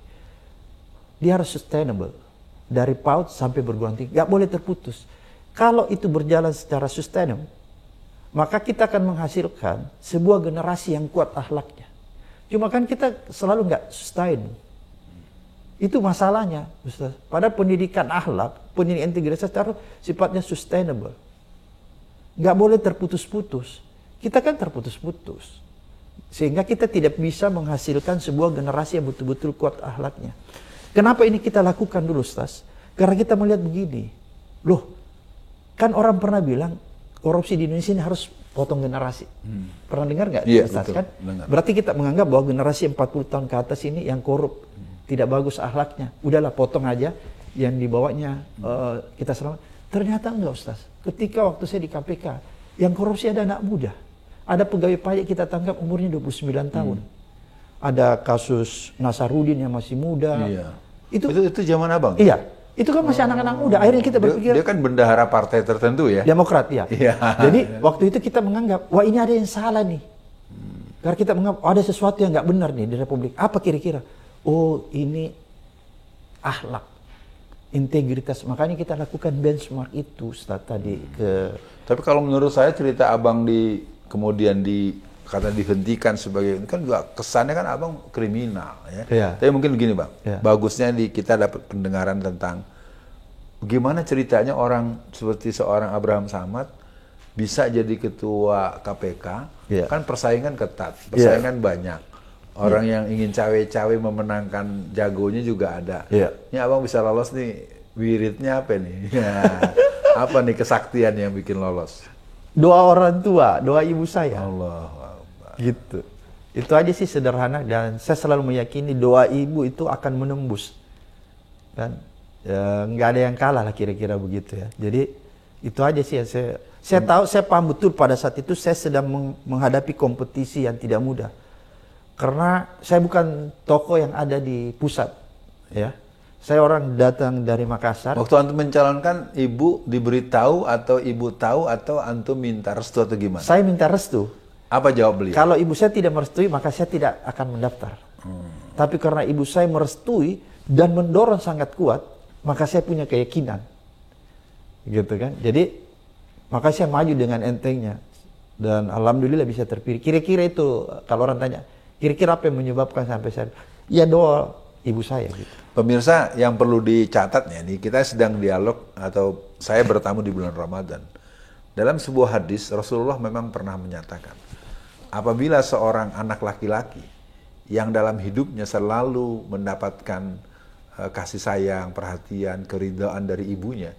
Dia harus sustainable dari PAUD sampai perguruan tinggi, nggak boleh terputus. Kalau itu berjalan secara sustainable, maka kita akan menghasilkan sebuah generasi yang kuat akhlaknya. Cuma kan kita selalu nggak sustain. Itu masalahnya, Ustaz. Pada pendidikan akhlak, pendidikan integritas harus sifatnya sustainable. Nggak boleh terputus-putus. Kita kan terputus-putus. Sehingga kita tidak bisa menghasilkan sebuah generasi yang betul-betul kuat akhlaknya. Kenapa ini kita lakukan dulu, Ustaz? Karena kita melihat begini. Loh, kan orang pernah bilang korupsi di Indonesia ini harus potong generasi. Pernah dengar nggak?
Iya,
Ustaz,
betul.
kan? Berarti kita menganggap bahwa generasi 40 tahun ke atas ini yang korup. Tidak bagus akhlaknya. Udahlah potong aja yang dibawanya kita selamat. Ternyata enggak, Ustaz. Ketika waktu saya di KPK, yang korupsi ada anak muda. Ada pegawai pajak kita tangkap umurnya 29 tahun. Ada kasus Nasarudin yang masih muda.
Iya. Itu zaman Abang?
Iya. Itu kan masih anak-anak muda. Akhirnya kita berpikir.
Dia kan bendahara partai tertentu ya?
Demokrat, ya.
Iya.
Jadi waktu itu kita menganggap, wah ini ada yang salah nih. Karena kita menganggap, ada sesuatu yang nggak benar nih di Republik. Apa kira-kira? Oh, ini akhlak, integritas. Makanya kita lakukan benchmark itu Ustaz tadi ke.
Tapi kalau menurut saya cerita Abang kemudian kata dihentikan sebagai, kan juga kesannya kan Abang kriminal ya.
Iya.
Tapi mungkin begini Bang,
Iya.
bagusnya kita dapat pendengaran tentang bagaimana ceritanya orang seperti seorang Abraham Samad bisa jadi ketua KPK.
Iya.
Kan persaingan ketat, persaingan banyak. Orang yang ingin cawe-cawe memenangkan jagonya juga ada.
Iya.
Ini Abang bisa lolos nih, wiridnya apa nih? Apa nih kesaktian yang bikin lolos?
Doa orang tua, doa ibu saya.
Allah.
Gitu. Itu aja sih sederhana, dan saya selalu meyakini doa ibu itu akan menembus. Dan nggak ada yang kalah lah kira-kira begitu ya. Jadi itu aja sih yang saya tahu, saya paham betul pada saat itu saya sedang menghadapi kompetisi yang tidak mudah. Karena saya bukan tokoh yang ada di pusat, ya. Saya orang datang dari Makassar.
Waktu antum mencalonkan, ibu diberitahu atau ibu tahu atau antum minta restu atau gimana?
Saya minta restu.
Apa jawab beliau?
Kalau ibu saya tidak merestui, maka saya tidak akan mendaftar. Tapi karena ibu saya merestui dan mendorong sangat kuat, maka saya punya keyakinan, gitu kan. Jadi maka saya maju dengan entengnya dan alhamdulillah bisa terpilih. Kira-kira itu kalau orang tanya, kira-kira apa yang menyebabkan sampai saya? Ya doa ibu saya gitu.
Pemirsa yang perlu dicatat ya, nih kita sedang dialog atau saya bertamu di bulan Ramadan. Dalam sebuah hadis Rasulullah memang pernah menyatakan, apabila seorang anak laki-laki yang dalam hidupnya selalu mendapatkan kasih sayang, perhatian, keridhaan dari ibunya,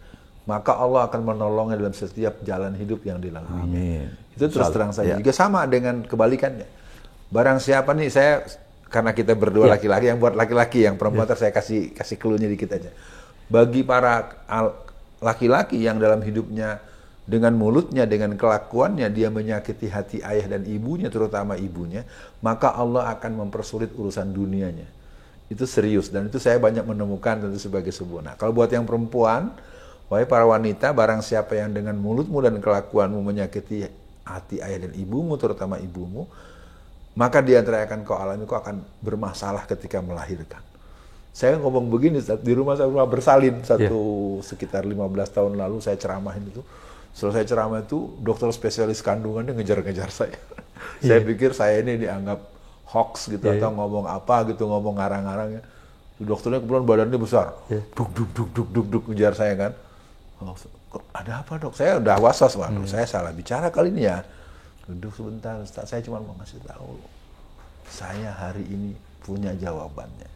maka Allah akan menolongnya dalam setiap jalan hidup yang dilalui.
Amin.
Itu terus terang saja. Juga sama dengan kebalikannya. Barang siapa nih, karena kita berdua laki-laki, yang buat laki-laki, yang perempuan saya kasih clue-nya dikit aja. Bagi para laki-laki yang dalam hidupnya dengan mulutnya, dengan kelakuannya dia menyakiti hati ayah dan ibunya, terutama ibunya, maka Allah akan mempersulit urusan dunianya. Itu serius, dan itu saya banyak menemukan tentu sebagai sebuah. Nah, kalau buat yang perempuan, wahai para wanita, barang siapa yang dengan mulutmu dan kelakuanmu menyakiti hati ayah dan ibumu, terutama ibumu, maka di antara yang akan kau alami, kau akan bermasalah ketika melahirkan. Saya ngomong begini, di rumah saya bersalin sekitar 15 tahun lalu saya ceramahin itu. Setelah saya ceramah itu, dokter spesialis kandungan dia ngejar-ngejar saya. Saya pikir saya ini dianggap hoax gitu, atau ngomong apa gitu, ngomong ngarang-ngarang ya. Dokternya kebetulan badannya besar, duk ngejar saya kan. Oh, ada apa dok? Saya udah was-was, waduh saya salah bicara kali ini ya. Duduk sebentar, Ustaz, saya cuma mau ngasih tahu. Saya hari ini punya jawabannya.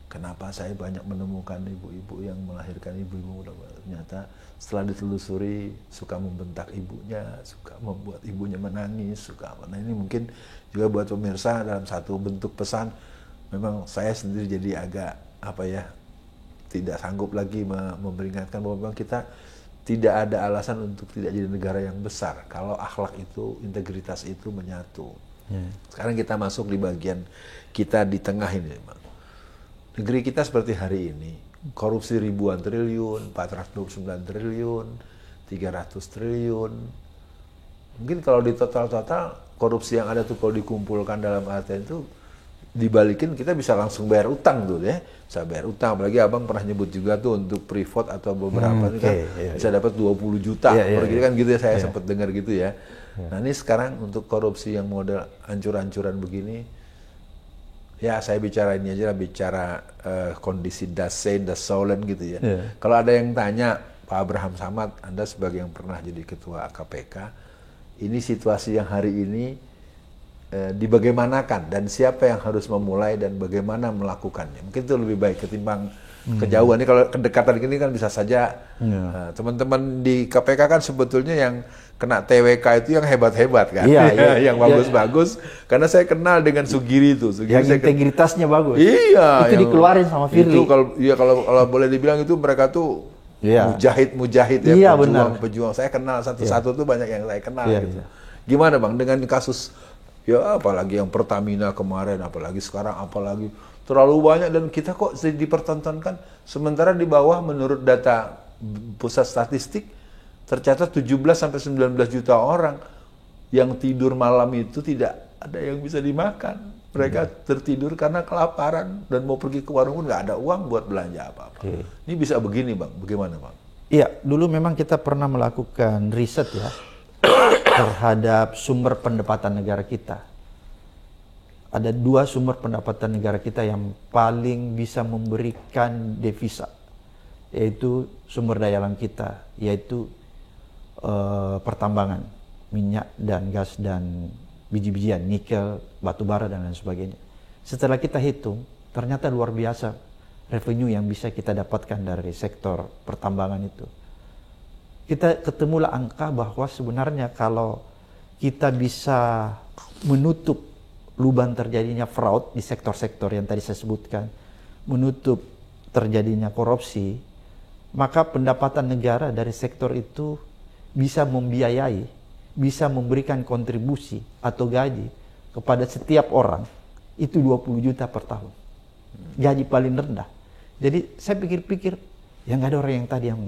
Kenapa saya banyak menemukan ibu-ibu yang melahirkan ibu-ibu, ternyata setelah ditelusuri suka membentak ibunya, suka membuat ibunya menangis, suka apa. Nah ini mungkin juga buat pemirsa dalam satu bentuk pesan, memang saya sendiri jadi agak tidak sanggup lagi memperingatkan bahwa memang kita tidak ada alasan untuk tidak jadi negara yang besar kalau akhlak itu, integritas itu menyatu. Sekarang kita masuk di bagian kita di tengah ini, Bang. Negeri kita seperti hari ini, korupsi ribuan triliun, 429 triliun, 300 triliun. Mungkin kalau di total-total, korupsi yang ada tuh kalau dikumpulkan dalam artian itu, dibalikin kita bisa langsung bayar utang tuh ya. Bisa bayar utang, apalagi abang pernah nyebut juga tuh untuk Freeport atau beberapa ini kan bisa dapat 20 juta. Kan gitu ya, saya sempat dengar gitu ya. Nah ini sekarang untuk korupsi yang model hancur-hancuran begini, ya saya bicara ini aja lah, bicara kondisi Dasein, Dasolen gitu ya. Kalau ada yang tanya, Pak Abraham Samad, Anda sebagai yang pernah jadi ketua KPK, ini situasi yang hari ini dibagaimanakan dan siapa yang harus memulai dan bagaimana melakukannya. Mungkin itu lebih baik ketimbang kejauhan. Ini kalau kedekatan gini kan bisa saja teman-teman di KPK kan sebetulnya yang kena TWK itu yang hebat-hebat kan, yang bagus-bagus. Karena saya kenal dengan Sugiri itu,
yang integritasnya bagus.
Iya,
itu dikeluarin sama Firly.
Itu kalau boleh dibilang itu mereka tuh mujahid ya, pejuang. Saya kenal satu-satu tuh banyak yang saya kenal gitu. Gimana Bang dengan kasus apalagi yang Pertamina kemarin, apalagi sekarang, apalagi terlalu banyak dan kita kok dipertontonkan, sementara di bawah menurut data pusat statistik tercatat 17-19 juta orang yang tidur malam itu tidak ada yang bisa dimakan. Mereka tertidur karena kelaparan dan mau pergi ke warung pun nggak ada uang buat belanja apa-apa. Ini bisa begini Bang, bagaimana Bang?
Iya, dulu memang kita pernah melakukan riset ya terhadap sumber pendapatan negara kita. Ada 2 sumber pendapatan negara kita yang paling bisa memberikan devisa, yaitu sumber daya alam kita, yaitu pertambangan, minyak dan gas dan biji-bijian, nikel, batu bara dan lain sebagainya. Setelah kita hitung, ternyata luar biasa revenue yang bisa kita dapatkan dari sektor pertambangan itu. Kita ketemulah angka bahwa sebenarnya kalau kita bisa menutup lubang terjadinya fraud di sektor-sektor yang tadi saya sebutkan, menutup terjadinya korupsi, maka pendapatan negara dari sektor itu bisa membiayai, bisa memberikan kontribusi atau gaji kepada setiap orang itu 20 juta per tahun. Gaji paling rendah. Jadi saya pikir-pikir, ya nggak ada orang yang tadi yang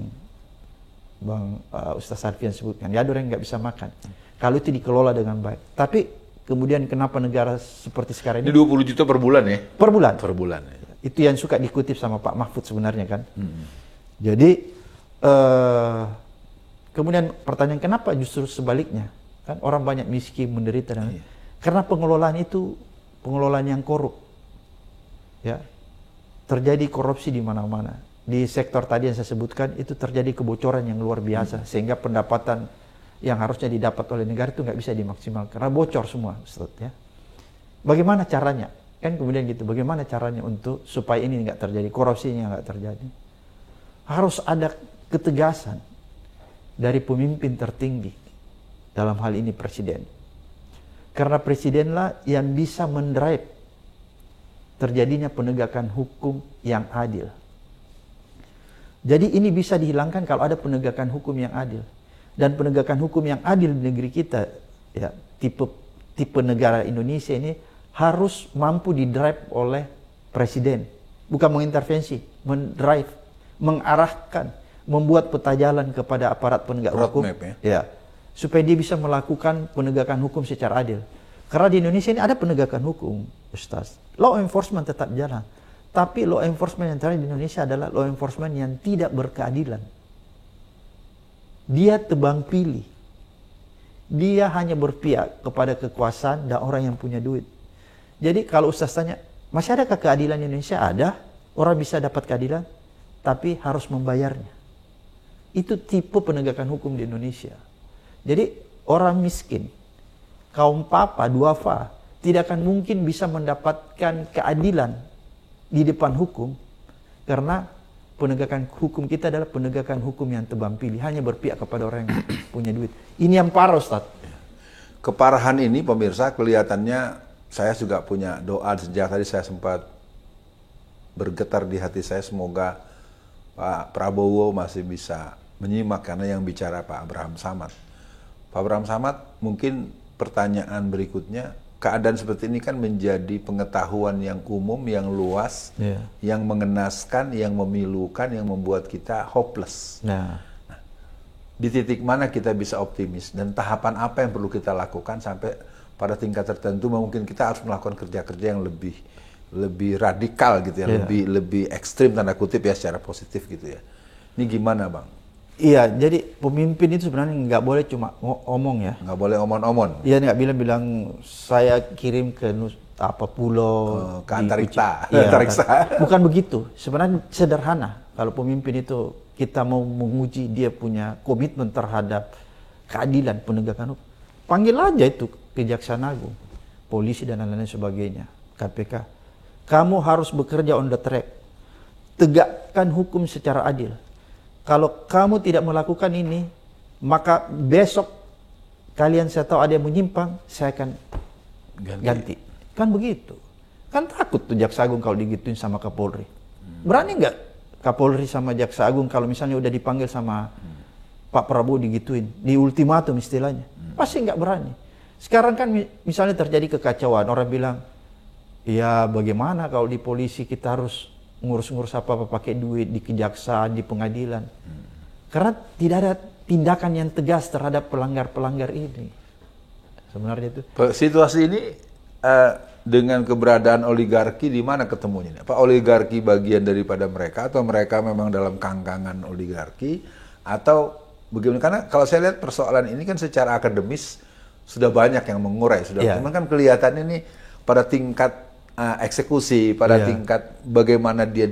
Bang Ustaz Alfian sebutkan, ya ada orang yang nggak bisa makan. Kalau itu dikelola dengan baik. Tapi kemudian kenapa negara seperti sekarang ini
20 juta per bulan ya?
Per bulan.
Per bulan. Ya.
Itu yang suka dikutip sama Pak Mahfud sebenarnya kan. Jadi kemudian pertanyaan kenapa justru sebaliknya? Kan orang banyak miskin, menderita dan karena pengelolaan itu pengelolaan yang korup. Ya. Terjadi korupsi di mana-mana. Di sektor tadi yang saya sebutkan itu terjadi kebocoran yang luar biasa sehingga pendapatan yang harusnya didapat oleh negara itu nggak bisa dimaksimalkan karena bocor semua, Ustaz, ya. Bagaimana caranya? Kan kemudian gitu, bagaimana caranya untuk supaya ini nggak terjadi, korupsinya nggak terjadi. Harus ada ketegasan dari pemimpin tertinggi, dalam hal ini presiden. Karena presidenlah yang bisa mendrive terjadinya penegakan hukum yang adil. Jadi ini bisa dihilangkan kalau ada penegakan hukum yang adil. Dan penegakan hukum yang adil di negeri kita, ya, tipe negara Indonesia ini harus mampu didrive oleh presiden. Bukan mengintervensi, mendrive, mengarahkan, membuat peta jalan kepada aparat penegak hukum. Ya, supaya dia bisa melakukan penegakan hukum secara adil. Karena di Indonesia ini ada penegakan hukum, Ustaz. Law enforcement tetap jalan. Tapi law enforcement yang terjadi di Indonesia adalah law enforcement yang tidak berkeadilan. Dia tebang pilih. Dia hanya berpihak kepada kekuasaan dan orang yang punya duit. Jadi kalau Ustaz tanya, masih adakah keadilan di Indonesia? Ada. Orang bisa dapat keadilan, tapi harus membayarnya. Itu tipe penegakan hukum di Indonesia. Jadi orang miskin, kaum papa, duafa, tidak akan mungkin bisa mendapatkan keadilan di depan hukum karena penegakan hukum kita adalah penegakan hukum yang tebang pilih, hanya berpihak kepada orang yang punya duit. Ini yang parah, Ustaz.
Keparahan ini pemirsa kelihatannya, saya juga punya doa sejak tadi, saya sempat bergetar di hati saya, semoga Pak Prabowo masih bisa menyimak karena yang bicara Pak Abraham Samad. Pak Abraham Samad, mungkin pertanyaan berikutnya, keadaan seperti ini kan menjadi pengetahuan yang umum, yang luas, yang mengenaskan, yang memilukan, yang membuat kita hopeless. Nah, di titik mana kita bisa optimis dan tahapan apa yang perlu kita lakukan sampai pada tingkat tertentu mungkin kita harus melakukan kerja-kerja yang lebih radikal gitu ya, lebih ekstrim tanda kutip ya, secara positif gitu ya. Ini gimana, Bang?
Iya, jadi pemimpin itu sebenarnya nggak boleh cuma ngomong ya.
Nggak boleh omon-omon.
Iya, nggak bilang saya kirim ke pulau
ke antariksa.
Iya, antariksa. Bukan begitu. Sebenarnya sederhana. Kalau pemimpin itu kita mau menguji dia punya komitmen terhadap keadilan penegakan hukum, panggil aja itu Kejaksaan Agung, polisi dan lain-lain sebagainya, KPK. Kamu harus bekerja on the track. Tegakkan hukum secara adil. Kalau kamu tidak melakukan ini, maka besok kalian saya tahu ada yang menyimpang, saya akan ganti. Kan begitu. Kan takut tuh Jaksa Agung kalau digituin sama Kapolri. Berani nggak Kapolri sama Jaksa Agung kalau misalnya udah dipanggil sama Pak Prabowo digituin, di ultimatum istilahnya? Pasti nggak berani. Sekarang kan misalnya terjadi kekacauan, orang bilang, ya bagaimana kalau di polisi kita harus ngurus-ngurus apa pakai duit, di kejaksaan, di pengadilan. Karena tidak ada tindakan yang tegas terhadap pelanggar-pelanggar ini. Sebenarnya itu.
Situasi ini dengan keberadaan oligarki di mana ketemunya? Apa oligarki bagian daripada mereka atau mereka memang dalam kangkangan oligarki atau bagaimana? Karena kalau saya lihat persoalan ini kan secara akademis sudah banyak yang mengurai, cuman kan kelihatan ini pada tingkat eksekusi, pada tingkat bagaimana dia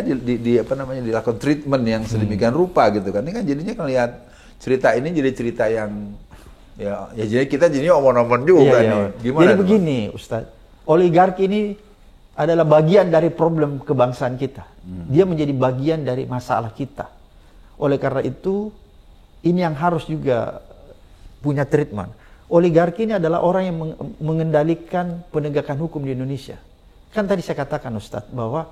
dilakukan treatment yang sedemikian rupa gitu kan. Ini kan jadinya ngelihat cerita ini jadi cerita yang ya jadi kita jadinya omon-omon juga nih. Gimana?
Jadi begini, Ustadz. Oligarki ini adalah bagian dari problem kebangsaan kita. Dia menjadi bagian dari masalah kita. Oleh karena itu, ini yang harus juga punya treatment. Oligarki ini adalah orang yang mengendalikan penegakan hukum di Indonesia. Kan tadi saya katakan, Ustadz, bahwa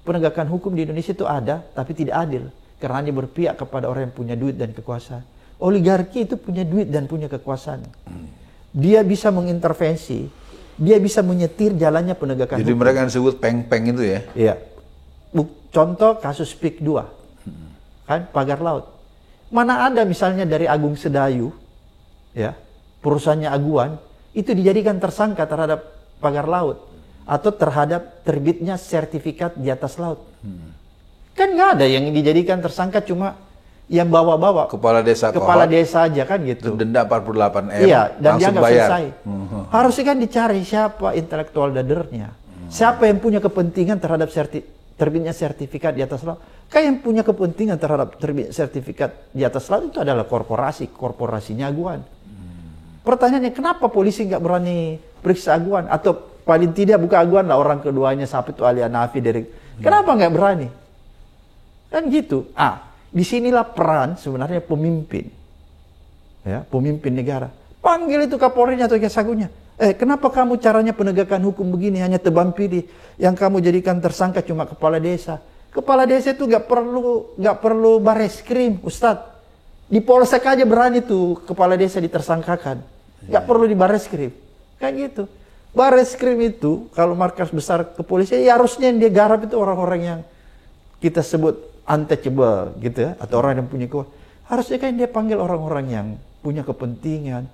penegakan hukum di Indonesia itu ada, tapi tidak adil. Karena dia berpihak kepada orang yang punya duit dan kekuasaan. Oligarki itu punya duit dan punya kekuasaan. Dia bisa mengintervensi, dia bisa menyetir jalannya penegakan hukum.
Jadi mereka yang disebut peng-peng itu ya?
Iya. Contoh kasus PIK 2. Kan, pagar laut. Mana ada misalnya dari Agung Sedayu, ya, perusahaannya Aguan, itu dijadikan tersangka terhadap pagar laut atau terhadap terbitnya sertifikat di atas laut. Kan nggak ada yang dijadikan tersangka, cuma yang bawa-bawa kepala desa aja kan gitu.
Denda 48 M.
Iya, dan dia nggak
bayar.
selesai. Harusnya kan dicari siapa intelektual dadernya, siapa yang punya kepentingan terhadap terbitnya sertifikat di atas laut. Kan yang punya kepentingan terhadap terbit sertifikat di atas laut itu adalah korporasinya Aguan. Pertanyaannya, kenapa polisi nggak berani periksa Aguan atau paling tidak buka aguan lah orang keduanya sampai itu Ali Hanafi dari. Kenapa nggak berani? Kan gitu. Disinilah peran sebenarnya pemimpin. Ya, pemimpin negara. Panggil itu Kapolrinya atau Kesagunya. Kenapa kamu caranya penegakan hukum begini hanya tebang pilih? Yang kamu jadikan tersangka cuma kepala desa. Kepala desa itu nggak perlu bareskrim, Ustadz. Di polsek aja berani tuh kepala desa ditersangkakan. Nggak perlu di bareskrim. Kayak gitu. Bareskrim itu kalau markas besar kepolisian ya harusnya yang dia garap itu orang-orang yang kita sebut untouchable gitu ya, atau orang yang punya kuasa. Harusnya kan dia panggil orang-orang yang punya kepentingan.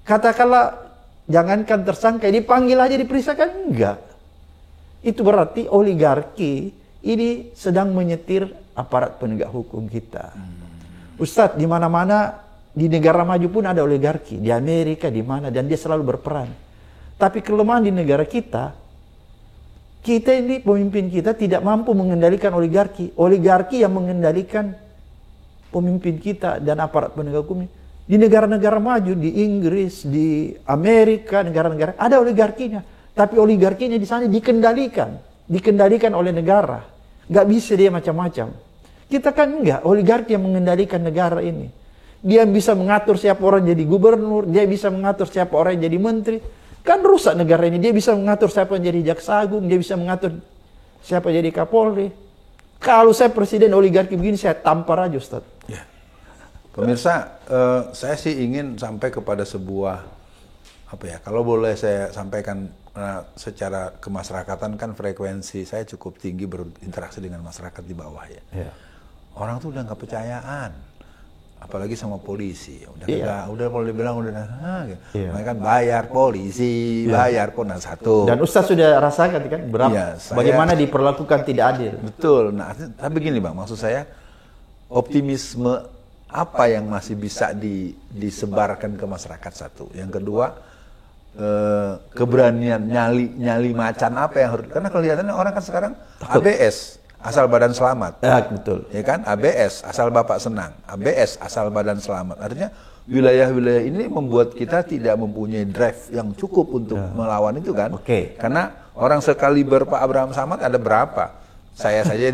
Katakanlah jangankan tersangka, dipanggil aja diperiksa kan enggak. Itu berarti oligarki ini sedang menyetir aparat penegak hukum kita. Ustadz, di mana-mana di negara maju pun ada oligarki, di Amerika di mana, dan dia selalu berperan. Tapi kelemahan di negara kita ini pemimpin kita tidak mampu mengendalikan oligarki. Oligarki yang mengendalikan pemimpin kita dan aparat penegak hukum. Di negara-negara maju, di Inggris, di Amerika, negara-negara ada oligarkinya. Tapi oligarkinya di sana dikendalikan oleh negara. Nggak bisa dia macam-macam. Kita kan enggak, oligarki yang mengendalikan negara ini. Dia bisa mengatur siapa orang jadi gubernur, dia bisa mengatur siapa orang yang jadi menteri. Kan rusak negara ini. Dia bisa mengatur siapa yang jadi jaksa agung, dia bisa mengatur siapa jadi Kapolri. Kalau saya presiden oligarki begini, saya tampar aja, Ustaz.
Ya. Pemirsa, saya sih ingin sampai kepada sebuah, kalau boleh saya sampaikan secara kemasyarakatan, kan frekuensi saya cukup tinggi berinteraksi dengan masyarakat di bawah ya. Ya. Orang tuh udah nggak percayaan. Apalagi sama polisi, udah boleh bilang gitu. Mereka kan bayar polisi, bayar pun satu.
Dan Ustaz sudah rasakan kan berapa, bagaimana diperlakukan tidak adil.
Betul. Nah, tapi gini Bang, maksud saya optimisme apa yang masih bisa disebarkan ke masyarakat satu. Yang kedua, keberanian nyali macan apa yang harus, karena kelihatannya orang kan sekarang ABS. Asal badan selamat.
Ya, betul.
Ya kan? ABS, asal Bapak senang. ABS, asal badan selamat. Artinya wilayah-wilayah ini membuat kita tidak mempunyai drive yang cukup untuk melawan itu kan. Karena orang sekaliber Pak Abraham Samad ada berapa? Saya saja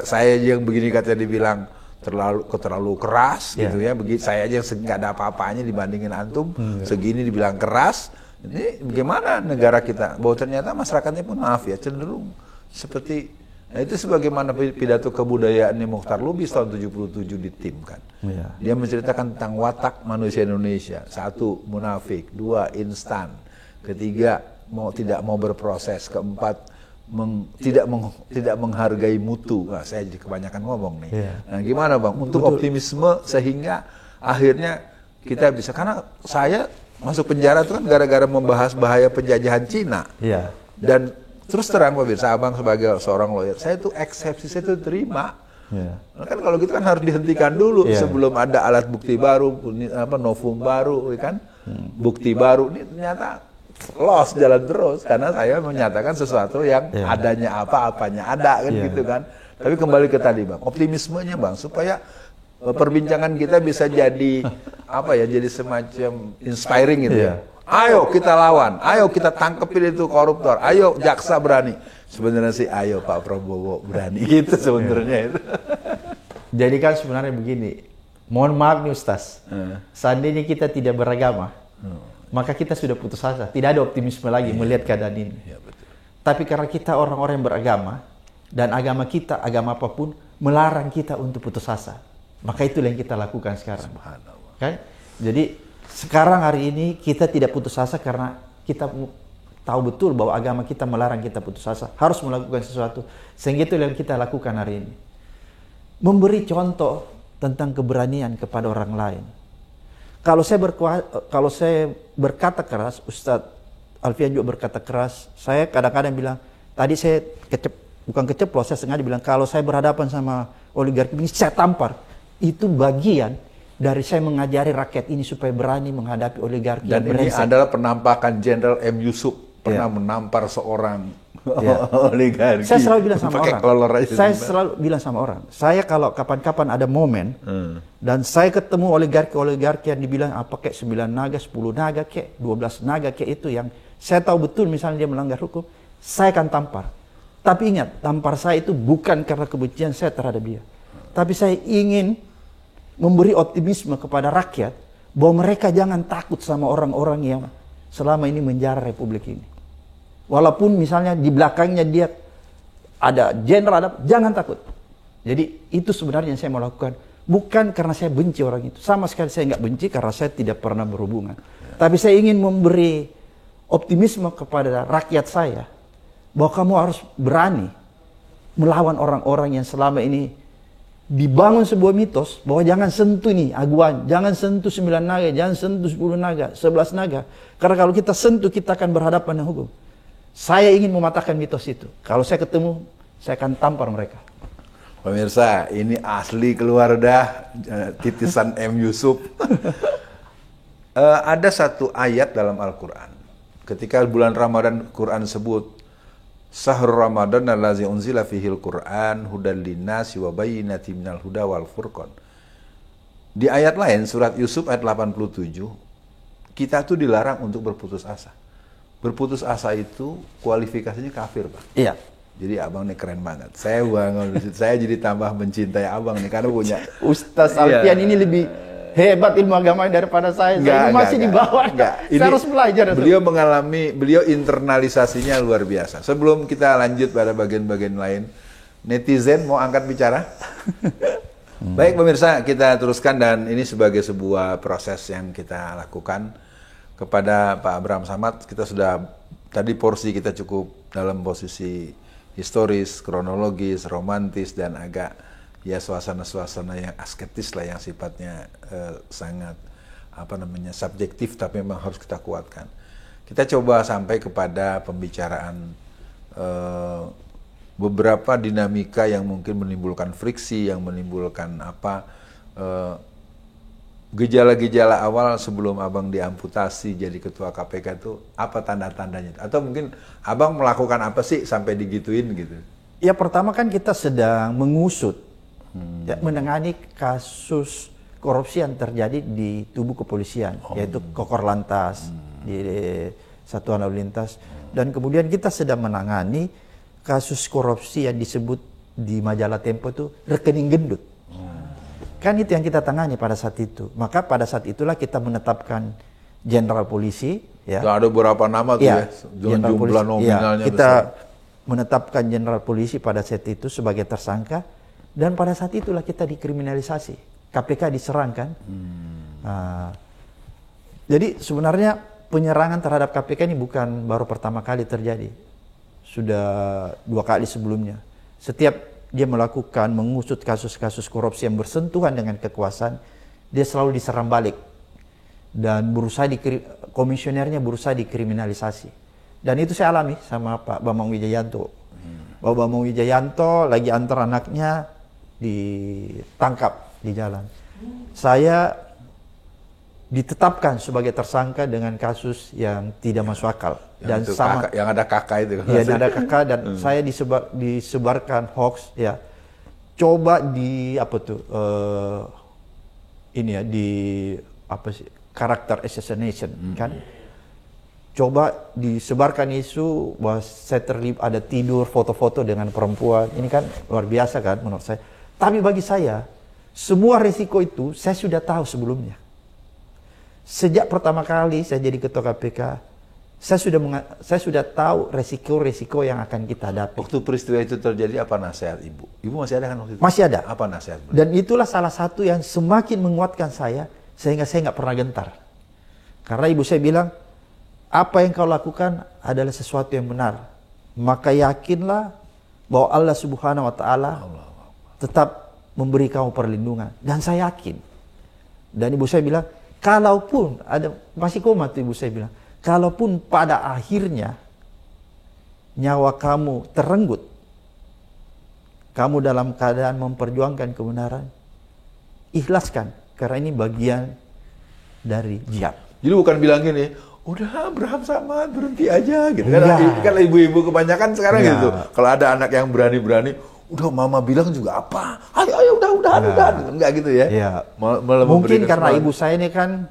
saya yang begini katanya dibilang terlalu keras gitu ya. Begitu saya aja yang nggak ada apa-apanya dibandingin antum, segini dibilang keras. Ini bagaimana negara kita? Bahwa ternyata masyarakatnya pun maaf ya cenderung seperti. Nah itu sebagaimana pidato kebudayaannya Mukhtar Lubis tahun 77 di tim kan. Dia menceritakan tentang watak manusia Indonesia. 1, munafik. 2, instan. 3, tidak mau berproses. 4, tidak menghargai mutu. Nah, saya jadi kebanyakan ngomong nih. Nah gimana Bang? Untuk optimisme sehingga akhirnya kita bisa. Karena saya masuk penjara itu kan gara-gara membahas bahaya penjajahan Cina. Dan terus terang pemirsa, Abang sebagai seorang lawyer, saya itu eksepsi saya itu terima. Kan kalau gitu kan harus dihentikan dulu sebelum ada alat bukti baru, novum baru, kan? Bukti baru ini ternyata lost jalan terus karena saya menyatakan sesuatu yang adanya apanya ada kan gitu kan. Tapi kembali ke tadi Bang, optimismenya Bang supaya perbincangan kita bisa jadi jadi semacam inspiring gitu ya. Ayo kita lawan, ayo kita tangkepin itu koruptor, ayo jaksa berani. Sebenarnya sih ayo Pak Prabowo berani gitu sebenarnya itu.
Jadi kan sebenarnya begini, mohon maaf nih Ustaz, seandainya kita tidak beragama, maka kita sudah putus asa, tidak ada optimisme lagi melihat keadaan ini. Betul. Tapi karena kita orang-orang yang beragama, dan agama kita, agama apapun, melarang kita untuk putus asa. Maka itulah yang kita lakukan sekarang. Subhanallah. Kan? Jadi sekarang hari ini kita tidak putus asa karena kita tahu betul bahwa agama kita melarang kita putus asa. Harus melakukan sesuatu. Sehingga itu yang kita lakukan hari ini. Memberi contoh tentang keberanian kepada orang lain. Kalau saya berkata keras, Ustadz Alfian juga berkata keras, saya kadang-kadang bilang, tadi saya bukan keceplos, saya sengaja bilang, kalau saya berhadapan sama oligarki ini, saya tampar. Itu bagian dari saya mengajari rakyat ini supaya berani menghadapi oligarki.
Dan ini adalah penampakan Jenderal M. Yusuf pernah menampar seorang oligarki.
Saya selalu bilang sama orang. Saya kalau kapan-kapan ada momen dan saya ketemu oligarki yang dibilang apa kayak 9 naga, 10 naga kayak 12 naga kayak itu yang Saya tahu betul misalnya dia melanggar hukum, saya akan tampar. Tapi ingat, tampar saya itu bukan karena kebencian saya terhadap dia. Tapi saya ingin memberi optimisme kepada rakyat bahwa mereka jangan takut sama orang-orang yang selama ini menjara Republik ini. Walaupun misalnya di belakangnya dia ada jenderal, jangan takut. Jadi itu sebenarnya yang saya mau lakukan. Bukan karena saya benci orang itu. Sama sekali saya nggak benci karena saya tidak pernah berhubungan. Tapi saya ingin memberi optimisme kepada rakyat saya bahwa kamu harus berani melawan orang-orang yang selama ini dibangun sebuah mitos bahwa jangan sentuh ini aguan, jangan sentuh 9 naga, jangan sentuh 10 naga, 11 naga. Karena kalau kita sentuh, kita akan berhadapan dengan hukum. Saya ingin mematahkan mitos itu. Kalau saya ketemu, saya akan tampar mereka.
Pemirsa, ini asli keluar dah titisan M. Yusuf. Ada satu ayat dalam Al-Quran. Ketika bulan Ramadan, Quran sebut, Sahrul Ramadan allazi unzila fihil Qur'an hudal linnasi wa bayyinatin minal huda wal furqan. Di ayat lain surat Yusuf ayat 87, kita tuh dilarang untuk berputus asa. Berputus asa itu kualifikasinya kafir, Pak.
Iya.
Jadi abang nih keren banget. Saya bangun di situ, saya jadi tambah mencintai abang nih karena punya
Ustaz Alfian ini lebih hebat ilmu agama daripada saya. Saya masih di bawah. Saya harus belajar.
Beliau internalisasinya luar biasa. Sebelum kita lanjut pada bagian-bagian lain, netizen mau angkat bicara? Baik pemirsa, kita teruskan dan ini sebagai sebuah proses yang kita lakukan kepada Pak Abraham Samad. Kita sudah, tadi porsi kita cukup dalam posisi historis, kronologis, romantis, dan agak ya suasana-suasana yang asketis lah, yang sifatnya sangat subjektif, tapi memang harus kita kuatkan. Kita coba sampai kepada pembicaraan beberapa dinamika yang mungkin menimbulkan friksi, yang menimbulkan gejala-gejala awal sebelum abang diamputasi jadi ketua KPK itu apa tanda-tandanya? Atau mungkin abang melakukan apa sih sampai digituin gitu?
Ya pertama kan kita sedang mengusut ya, menangani kasus korupsi yang terjadi di tubuh kepolisian, yaitu Kokor Lantas, di Satuan Lalu Lintas, dan kemudian kita sedang menangani kasus korupsi yang disebut di majalah Tempo itu rekening gendut. Kan itu yang kita tangani pada saat itu. Maka pada saat itulah kita menetapkan jenderal polisi. Ya.
Ada beberapa nama tuh ya,
jumlah
polisi, nominalnya
ya, kita
besar.
Menetapkan jenderal polisi pada saat itu sebagai tersangka. Dan pada saat itulah kita dikriminalisasi. KPK diserang kan. Jadi sebenarnya penyerangan terhadap KPK ini bukan baru pertama kali terjadi. Sudah 2 kali sebelumnya. Setiap dia melakukan, mengusut kasus-kasus korupsi yang bersentuhan dengan kekuasaan, dia selalu diserang balik. Dan komisionernya berusaha dikriminalisasi. Dan itu saya alami sama Pak Bambang Wijayanto. Pak Bambang Wijayanto lagi antar anaknya ditangkap di jalan. Saya ditetapkan sebagai tersangka dengan kasus yang tidak masuk akal. Dan sama
kakak, yang ada kakak itu.
Iya, ada kakak dan saya disebarkan hoax ya. Coba karakter assassination kan. Coba disebarkan isu bahwa saya terlibat ada tidur foto-foto dengan perempuan. Ini kan luar biasa kan menurut saya. Tapi bagi saya, semua risiko itu saya sudah tahu sebelumnya. Sejak pertama kali saya jadi ketua KPK, saya sudah tahu resiko-resiko yang akan kita hadapi.
Waktu peristiwa itu terjadi, apa nasihat Ibu? Ibu masih ada kan waktu itu?
Masih ada.
Apa nasihat?
Dan itulah salah satu yang semakin menguatkan saya, sehingga saya nggak pernah gentar. Karena ibu saya bilang, apa yang kau lakukan adalah sesuatu yang benar. Maka yakinlah bahwa Allah Subhanahu wa Ta'ala tetap memberi kamu perlindungan. Dan saya yakin. Dan ibu saya bilang, kalaupun ada, masih koma tuh ibu saya bilang, kalaupun pada akhirnya nyawa kamu terenggut, kamu dalam keadaan memperjuangkan kebenaran, ikhlaskan. Karena ini bagian dari jihad.
Jadi bukan bilang gini, udah Abraham Samad berhenti aja gitu kan. Kan ibu-ibu kebanyakan sekarang gitu. Kalau ada anak yang berani-berani, udah mama bilang juga apa? Ayo udah. Enggak gitu ya.
Mungkin karena ibu saya ini kan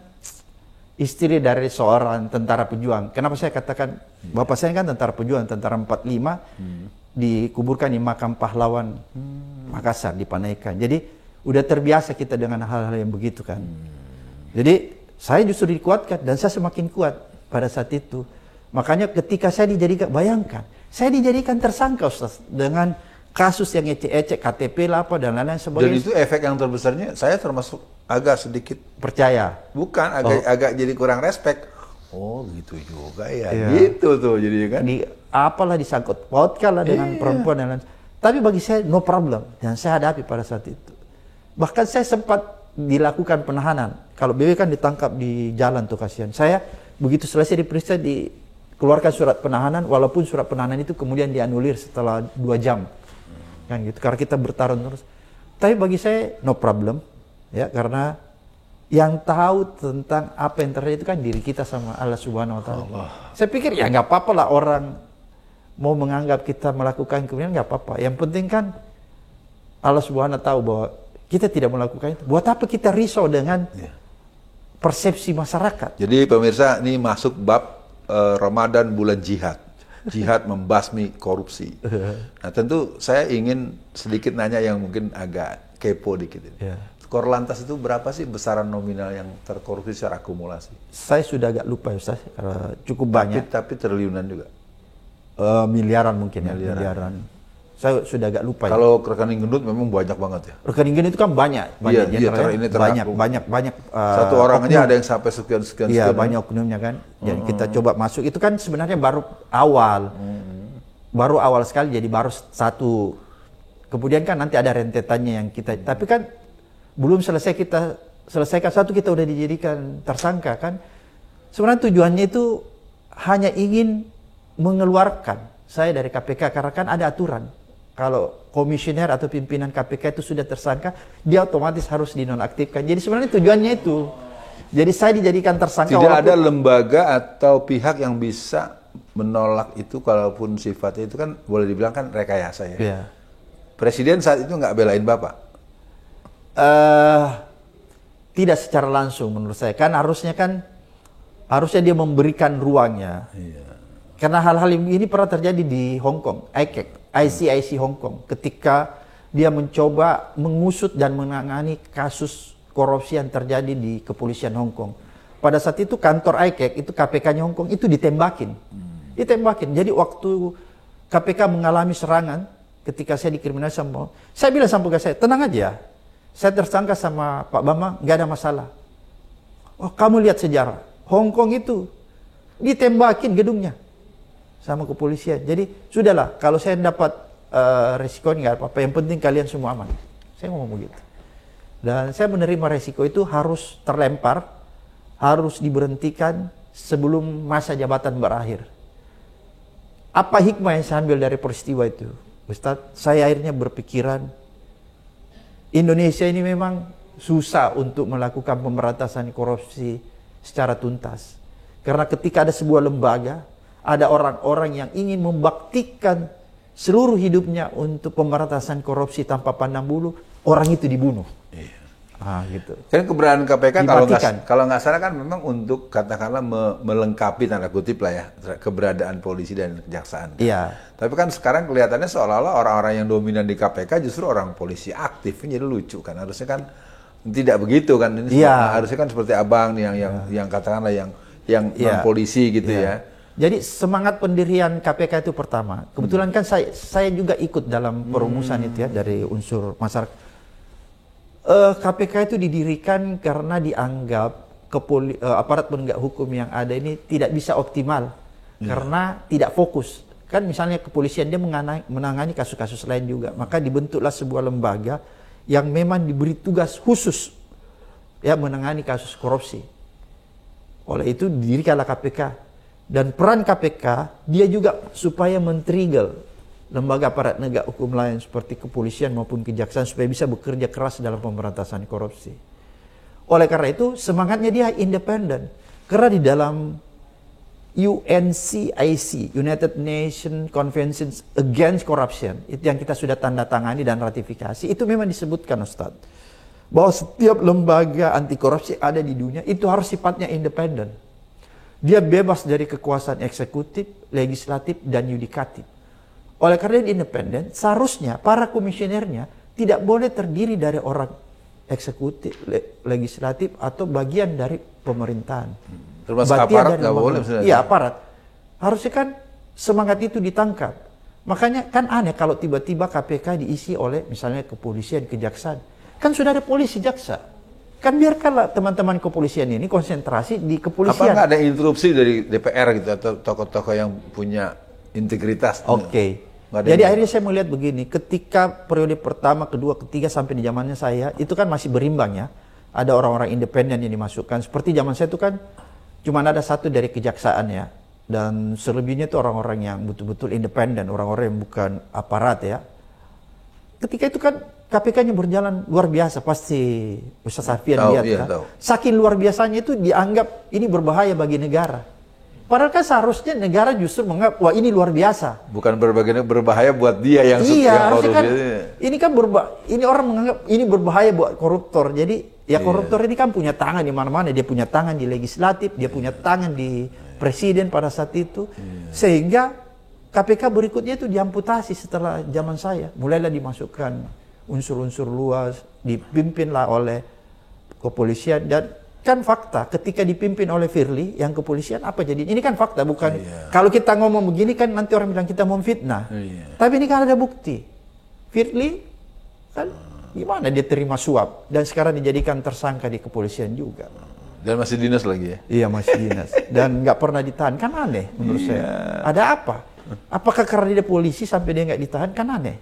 istri dari seorang tentara pejuang. Kenapa saya katakan bapak saya kan tentara pejuang, tentara 45 dikuburkan di makam pahlawan Makassar di Panaikan. Jadi udah terbiasa kita dengan hal-hal yang begitu kan. Jadi saya justru dikuatkan dan saya semakin kuat pada saat itu. Makanya ketika saya dijadikan, bayangkan, saya dijadikan tersangka Ustaz dengan kasus yang ecek-ecek, KTP lah apa dan lain-lain sebagainya.
Dan itu efek yang terbesarnya, saya termasuk agak sedikit
percaya.
Bukan, agak jadi kurang respect. Oh gitu juga ya,
Iya.
gitu tuh jadi kan.
Apalah disangkut pautkan lah dengan perempuan dan lain. Tapi bagi saya no problem dan saya hadapi pada saat itu. Bahkan saya sempat dilakukan penahanan. Kalau BW kan ditangkap di jalan tuh kasihan. Saya begitu selesai diperiksa dikeluarkan surat penahanan, walaupun surat penahanan itu kemudian dianulir setelah 2 jam. Kan gitu, karena kita bertarung terus. Tapi bagi saya no problem, ya, karena yang tahu tentang apa yang terjadi itu kan diri kita sama Allah Subhanahu Wa Taala. Saya pikir ya nggak apa-apa lah orang mau menganggap kita melakukan kemudian nggak apa-apa. Yang penting kan Allah Subhanahu Wa Taala tahu bahwa kita tidak melakukan itu. Buat apa kita risau dengan persepsi masyarakat?
Jadi pemirsa, ini masuk bab Ramadan bulan jihad. Jihad membasmi korupsi. Nah tentu saya ingin sedikit nanya yang mungkin agak kepo dikit ini. Korlantas itu berapa sih besaran nominal yang terkorupsi secara akumulasi?
Saya sudah agak lupa ya Ustaz, cukup banyak.
Tapi triliunan juga?
Miliaran mungkin ya, miliaran. Saya sudah agak lupa.
Kalau rekening gendut memang banyak banget ya?
Rekening gendut itu kan banyak. Banyak.
Satu orang aja ada yang sampai sekian.
Iya, banyak oknumnya kan. Jadi kita coba masuk, itu kan sebenarnya baru awal. Baru awal sekali, jadi baru satu. Kemudian kan nanti ada rentetannya yang kita, tapi kan belum selesai kita selesaikan satu, kita udah dijadikan tersangka kan. Sebenarnya tujuannya itu hanya ingin mengeluarkan saya dari KPK, karena kan ada aturan. Kalau komisioner atau pimpinan KPK itu sudah tersangka, dia otomatis harus dinonaktifkan. Jadi sebenarnya tujuannya itu. Jadi saya dijadikan tersangka.
Tidak ada lembaga atau pihak yang bisa menolak itu, kalaupun sifatnya itu kan boleh dibilang kan rekayasa ya.
Iya.
Presiden saat itu nggak belain Bapak?
Tidak secara langsung menurut saya. Kan harusnya dia memberikan ruangnya.
Iya.
Karena hal-hal ini pernah terjadi di Hong Kong, ICIC Hong Kong, ketika dia mencoba mengusut dan menangani kasus korupsi yang terjadi di kepolisian Hong Kong. Pada saat itu kantor ICAC, itu KPK-nya Hong Kong, itu ditembakin. Jadi waktu KPK mengalami serangan, ketika saya dikriminalisasi sama, saya bilang sama saya, tenang aja, saya tersangka sama Pak Bambang, nggak ada masalah. Oh, kamu lihat sejarah, Hong Kong itu ditembakin gedungnya sama kepolisian. Jadi sudahlah, kalau saya dapat resiko nggak apa-apa, yang penting kalian semua aman. Saya ngomong begitu. Dan saya menerima resiko itu harus terlempar, harus diberhentikan sebelum masa jabatan berakhir. Apa hikmah yang saya ambil dari peristiwa itu? Ustadz, saya akhirnya berpikiran, Indonesia ini memang susah untuk melakukan pemberantasan korupsi secara tuntas. Karena ketika ada sebuah lembaga, ada orang-orang yang ingin membaktikan seluruh hidupnya untuk pemberantasan korupsi tanpa pandang bulu, orang itu dibunuh.
Iya.
Gitu.
Kan keberadaan KPK kalau nggak salah kan memang untuk katakanlah melengkapi tanda kutip lah ya keberadaan polisi dan kejaksaan. Kan?
Iya.
Tapi kan sekarang kelihatannya seolah-olah orang-orang yang dominan di KPK justru orang polisi aktif, jadi lucu kan. Harusnya kan tidak begitu kan. Ini harusnya kan seperti abang nih yang katakanlah yang non polisi gitu ya.
Jadi semangat pendirian KPK itu pertama. Kebetulan kan saya juga ikut dalam perumusan itu ya dari unsur masyarakat. KPK itu didirikan karena dianggap aparat penegak hukum yang ada ini tidak bisa optimal karena tidak fokus. Kan misalnya kepolisian dia menangani kasus-kasus lain juga. Maka dibentuklah sebuah lembaga yang memang diberi tugas khusus ya menangani kasus korupsi. Oleh itu didirikanlah KPK. Dan peran KPK, dia juga supaya men-trigger lembaga aparat penegak hukum lain seperti kepolisian maupun kejaksaan supaya bisa bekerja keras dalam pemberantasan korupsi. Oleh karena itu, semangatnya dia independen. Karena di dalam UNCIC, United Nations Convention Against Corruption, itu yang kita sudah tanda tangani dan ratifikasi, itu memang disebutkan Ustadz, bahwa setiap lembaga anti korupsi ada di dunia itu harus sifatnya independen. Dia bebas dari kekuasaan eksekutif, legislatif, dan yudikatif. Oleh karena dia independen, seharusnya para komisionernya tidak boleh terdiri dari orang eksekutif, legislatif, atau bagian dari pemerintahan.
Termasuk aparat nggak boleh?
Iya, aparat. Harusnya kan semangat itu ditangkap. Makanya kan aneh kalau tiba-tiba KPK diisi oleh misalnya kepolisian, kejaksaan. Kan sudah ada polisi, jaksa. Kan biarkanlah teman-teman kepolisian ini konsentrasi di kepolisian.
Apa nggak ada interupsi dari DPR gitu atau tokoh-tokoh yang punya integritas?
Oke. Jadi akhirnya saya melihat begini, ketika periode pertama, kedua, ketiga sampai di zamannya saya, itu kan masih berimbang ya. Ada orang-orang independen yang dimasukkan. Seperti zaman saya itu kan cuma ada satu dari kejaksaan ya. Dan selebihnya itu orang-orang yang betul-betul independen, orang-orang yang bukan aparat ya. Ketika itu kan KPK-nya berjalan luar biasa, pasti Ustaz Safian lihat kan. Saking luar biasanya itu dianggap ini berbahaya bagi negara. Padahal kan seharusnya negara justru menganggap, wah ini luar biasa.
Bukan berbahaya buat dia yang korupsi.
Kan, ini kan ini orang menganggap ini berbahaya buat koruptor. Jadi ya koruptor ini kan punya tangan di mana-mana. Dia punya tangan di legislatif, dia punya tangan di presiden pada saat itu. Sehingga KPK berikutnya itu diamputasi setelah zaman saya. Mulailah dimasukkan unsur-unsur luas, dipimpinlah oleh kepolisian. Dan kan fakta ketika dipimpin oleh Firly yang kepolisian apa jadi? Ini kan fakta, bukan kalau kita ngomong begini kan nanti orang bilang kita memfitnah. Tapi ini kan ada bukti. Firly kan gimana dia terima suap dan sekarang dijadikan tersangka di kepolisian juga.
Dan masih dinas lagi ya?
Iya, masih dinas. Dan nggak pernah ditahan, kan aneh menurut saya. Ada apa? Apakah karena dia polisi sampai dia nggak ditahan? Kan aneh.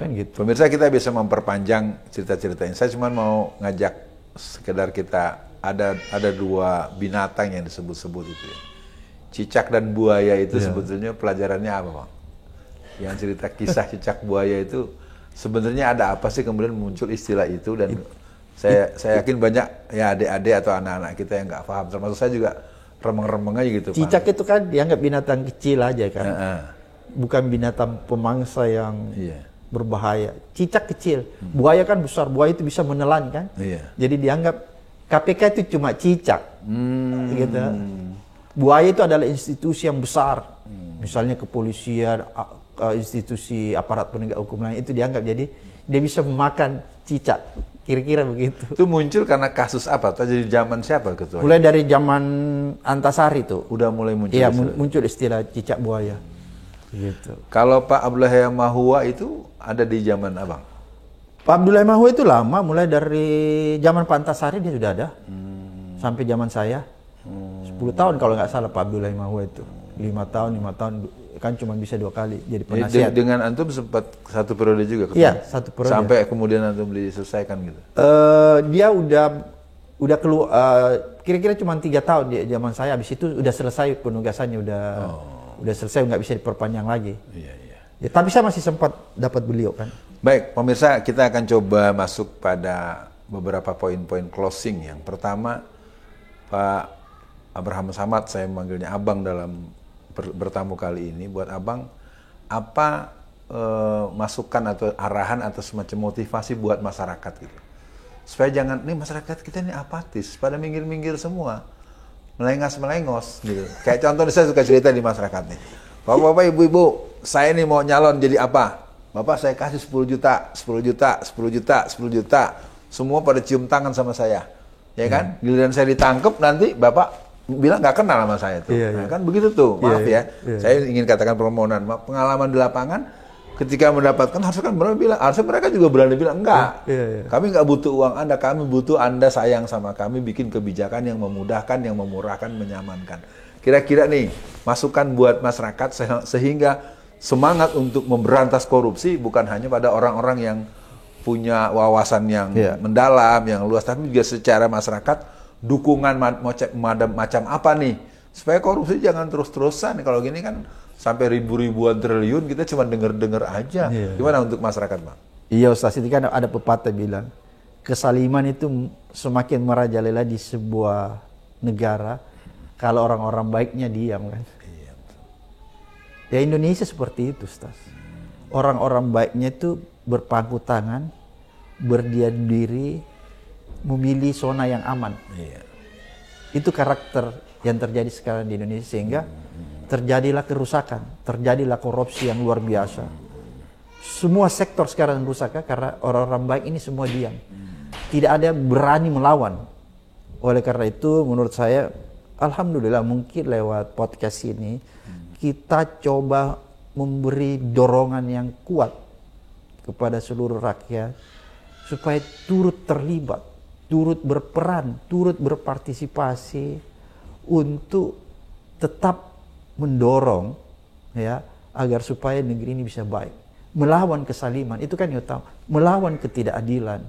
Kan gitu.
Pemirsa, kita bisa memperpanjang cerita-cerita ini. Saya cuma mau ngajak sekedar kita ada dua binatang yang disebut-sebut itu ya. Cicak dan buaya itu sebetulnya pelajarannya apa, Bang? Yang cerita kisah cicak buaya itu sebenarnya ada apa sih kemudian muncul istilah itu, dan saya yakin banyak ya adik-adik atau anak-anak kita yang nggak paham, termasuk saya juga remeng-remeng aja gitu.
Cicak itu kan dianggap binatang kecil aja kan, bukan binatang pemangsa yang berbahaya. Cicak kecil, buaya kan besar, buaya itu bisa menelan kan. Jadi dianggap KPK itu cuma cicak, gitu. Buaya itu adalah institusi yang besar, misalnya kepolisian, institusi aparat penegak hukum lain itu dianggap jadi dia bisa memakan cicak, kira-kira begitu.
Itu muncul karena kasus apa? Atau jadi zaman siapa ketua?
Mulai dari zaman Antasari tuh.
Udah mulai muncul.
Iya, muncul istilah cicak buaya. Gitu.
Kalau Pak Abdullah Mahua itu ada di zaman abang?
Pak Abdullah Mahua itu lama, mulai dari zaman Pak Antasari dia sudah ada, sampai zaman saya 10 tahun kalau nggak salah Pak Abdullah Mahua itu 5 tahun kan cuma bisa 2 kali jadi penasihat.
Dengan antum sempat satu periode juga?
Iya, satu periode.
Sampai kemudian antum diselesaikan gitu?
Dia udah keluar, kira-kira cuma 3 tahun di zaman saya, habis itu udah selesai penugasannya, udah selesai, nggak bisa diperpanjang lagi. Ya, tapi saya masih sempat dapat beliau kan.
Baik, pemirsa, kita akan coba masuk pada beberapa poin-poin closing. Yang pertama, Pak Abraham Samad, saya memanggilnya Abang dalam bertamu kali ini. Buat Abang, apa masukan atau arahan atau semacam motivasi buat masyarakat gitu? Supaya jangan, nih masyarakat kita ini apatis, pada minggir-minggir semua, melengos-melengos gitu. Kayak contoh, saya suka cerita di masyarakat nih. Bapak-bapak, ibu-ibu, saya nih mau nyalon jadi apa? Bapak saya kasih 10 juta, 10 juta, 10 juta, 10 juta. Semua pada cium tangan sama saya. Ya kan? Giliran saya ditangkep nanti Bapak bilang nggak kenal sama saya tuh. Nah, kan begitu tuh. Maaf ya. Saya ingin katakan permohonan. Pengalaman di lapangan ketika mendapatkan harusnya kan harusnya mereka juga berani bilang enggak. Kami nggak butuh uang Anda, kami butuh Anda sayang sama kami, bikin kebijakan yang memudahkan, yang memurahkan, menyamankan. Kira-kira nih masukan buat masyarakat sehingga semangat untuk memberantas korupsi bukan hanya pada orang-orang yang punya wawasan yang mendalam, yang luas, tapi juga secara masyarakat dukungan macam apa nih supaya korupsi jangan terus-terusan. Kalau gini kan sampai ribu-ribuan triliun kita cuma dengar-dengar aja. Gimana untuk masyarakat, Bang?
Iya, Ustaz, itu kan ada pepatah bilang kesaliman itu semakin merajalela di sebuah negara kalau orang-orang baiknya diam kan. Ya, Indonesia seperti itu, Ustaz. Orang-orang baiknya itu berpangku tangan, berdiam diri, memilih zona yang aman.
Iya.
Itu karakter yang terjadi sekarang di Indonesia, sehingga terjadilah kerusakan, terjadilah korupsi yang luar biasa. Semua sektor sekarang rusak karena orang-orang baik ini semua diam. Tidak ada yang berani melawan. Oleh karena itu menurut saya, alhamdulillah mungkin lewat podcast ini kita coba memberi dorongan yang kuat kepada seluruh rakyat supaya turut terlibat, turut berperan, turut berpartisipasi untuk tetap mendorong ya agar supaya negeri ini bisa baik, melawan kesaliman. Itu kan yang utama, melawan ketidakadilan,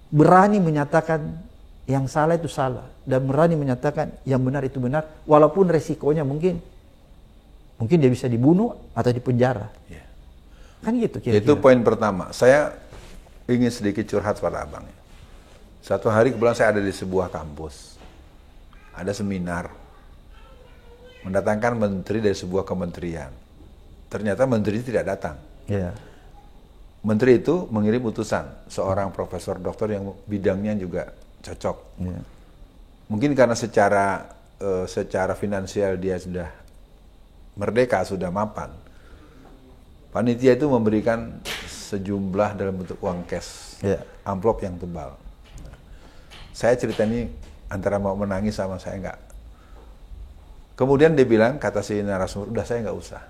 berani menyatakan yang salah itu salah dan berani menyatakan yang benar itu benar, walaupun resikonya mungkin dia bisa dibunuh atau dipenjara.
Yeah.
Kan gitu kira-kira.
Itu poin pertama. Saya ingin sedikit curhat pada abang. Satu hari kebetulan saya ada di sebuah kampus. Ada seminar. Mendatangkan menteri dari sebuah kementerian. Ternyata menteri tidak datang.
Yeah.
Menteri itu mengirim utusan. Seorang profesor doktor yang bidangnya juga cocok.
Yeah.
Mungkin karena secara finansial dia sudah merdeka, sudah mapan. Panitia itu memberikan sejumlah dalam bentuk uang cash, amplop yang tebal. Saya cerita ini antara mau menangis sama saya enggak. Kemudian dia bilang, kata si narasumber, udah saya enggak usah.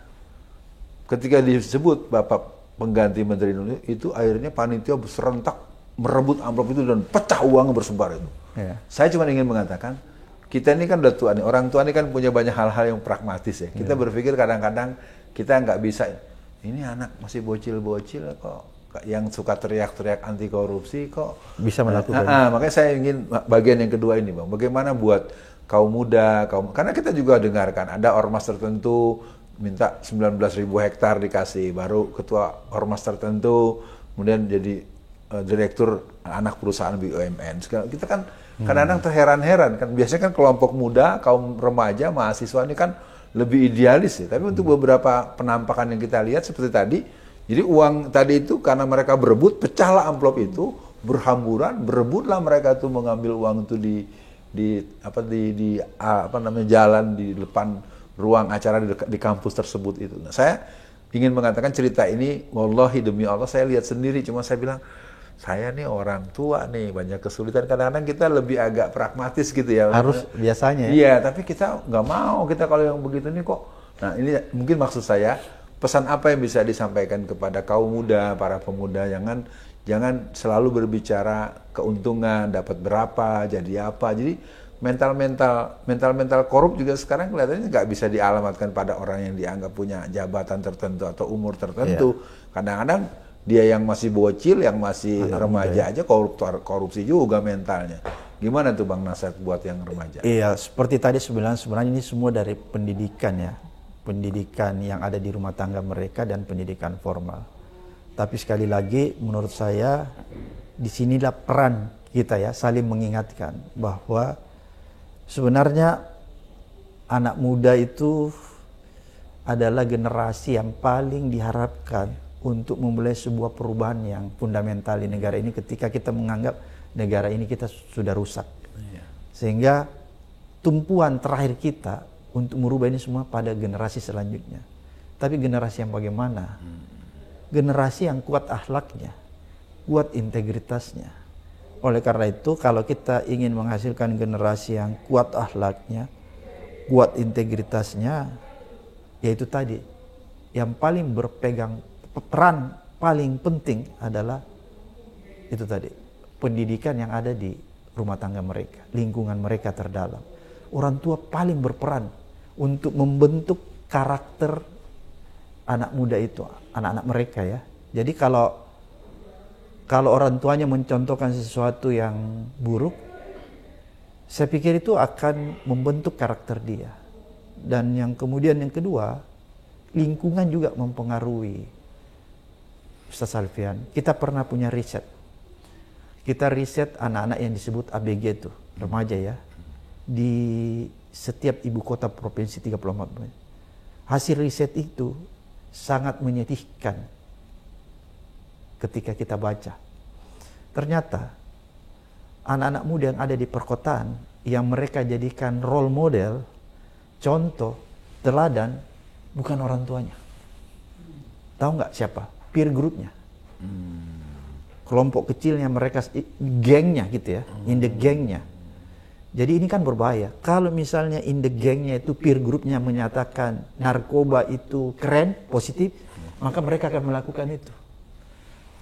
Ketika disebut Bapak pengganti Menteri Indonesia, itu akhirnya panitia serentak merebut amplop itu dan pecah uangnya bersebar itu. Saya cuma ingin mengatakan, kita ini kan udah tua nih, orang tua ini kan punya banyak hal-hal yang pragmatis ya. Kita berpikir kadang-kadang kita nggak bisa, ini anak masih bocil-bocil kok, yang suka teriak-teriak anti korupsi kok
bisa melakukan.
Makanya saya ingin bagian yang kedua ini bang, bagaimana buat kaum muda, karena kita juga dengarkan ada ormas tertentu minta 19.000 hektar dikasih, baru ketua ormas tertentu kemudian jadi direktur anak perusahaan BUMN. Sekarang kita kan kadang-kadang terheran-heran kan, biasanya kan kelompok muda, kaum remaja, mahasiswa ini kan lebih idealis ya. Tapi untuk beberapa penampakan yang kita lihat seperti tadi, jadi uang tadi itu karena mereka berebut, pecahlah amplop itu, berhamburan, berebutlah mereka tuh mengambil uang itu di jalan di depan ruang acara di kampus tersebut itu. Nah, saya ingin mengatakan cerita ini, wallahi demi Allah saya lihat sendiri, cuma saya bilang saya nih orang tua nih, banyak kesulitan. Kadang-kadang kita lebih agak pragmatis gitu ya.
Harus biasanya.
Iya, tapi kita nggak mau. Kita kalau yang begitu nih kok. Nah ini mungkin maksud saya, pesan apa yang bisa disampaikan kepada kaum muda, para pemuda, jangan selalu berbicara keuntungan, dapat berapa, jadi apa. Jadi mental korup juga sekarang kelihatannya nggak bisa dialamatkan pada orang yang dianggap punya jabatan tertentu atau umur tertentu. Kadang-kadang dia yang masih bocil, yang masih remaja aja korupsi juga mentalnya. Gimana tuh Bang nasihat buat yang remaja?
Iya, seperti tadi sebenarnya ini semua dari pendidikan ya. Pendidikan yang ada di rumah tangga mereka dan pendidikan formal. Tapi sekali lagi menurut saya disinilah peran kita ya, saling mengingatkan bahwa sebenarnya anak muda itu adalah generasi yang paling diharapkan untuk memulai sebuah perubahan yang fundamental di negara ini ketika kita menganggap negara ini kita sudah rusak. Sehingga tumpuan terakhir kita untuk merubah ini semua pada generasi selanjutnya. Tapi generasi yang bagaimana? Generasi yang kuat akhlaknya, kuat integritasnya. Oleh karena itu kalau kita ingin menghasilkan generasi yang kuat akhlaknya, kuat integritasnya, yaitu tadi yang paling berpegang peran paling penting adalah itu tadi, pendidikan yang ada di rumah tangga mereka, lingkungan mereka terdalam. Orang tua paling berperan untuk membentuk karakter anak muda itu, anak-anak mereka ya. Jadi kalau orang tuanya mencontohkan sesuatu yang buruk, saya pikir itu akan membentuk karakter dia. Dan yang kemudian yang kedua, lingkungan juga mempengaruhi. Ustaz Alfian, kita pernah punya riset. Kita riset anak-anak yang disebut ABG itu, remaja ya, di setiap ibu kota provinsi 34. Hasil riset itu sangat menyedihkan ketika kita baca. ternyata anak-anak muda yang ada di perkotaan yang mereka jadikan role model, contoh, teladan, bukan orang tuanya. Tahu nggak siapa? Peer groupnya. Kelompok kecilnya mereka, gengnya gitu ya, in the gengnya. Jadi ini kan berbahaya. Kalau misalnya in the gengnya itu peer groupnya menyatakan narkoba itu keren, positif, maka mereka akan melakukan itu.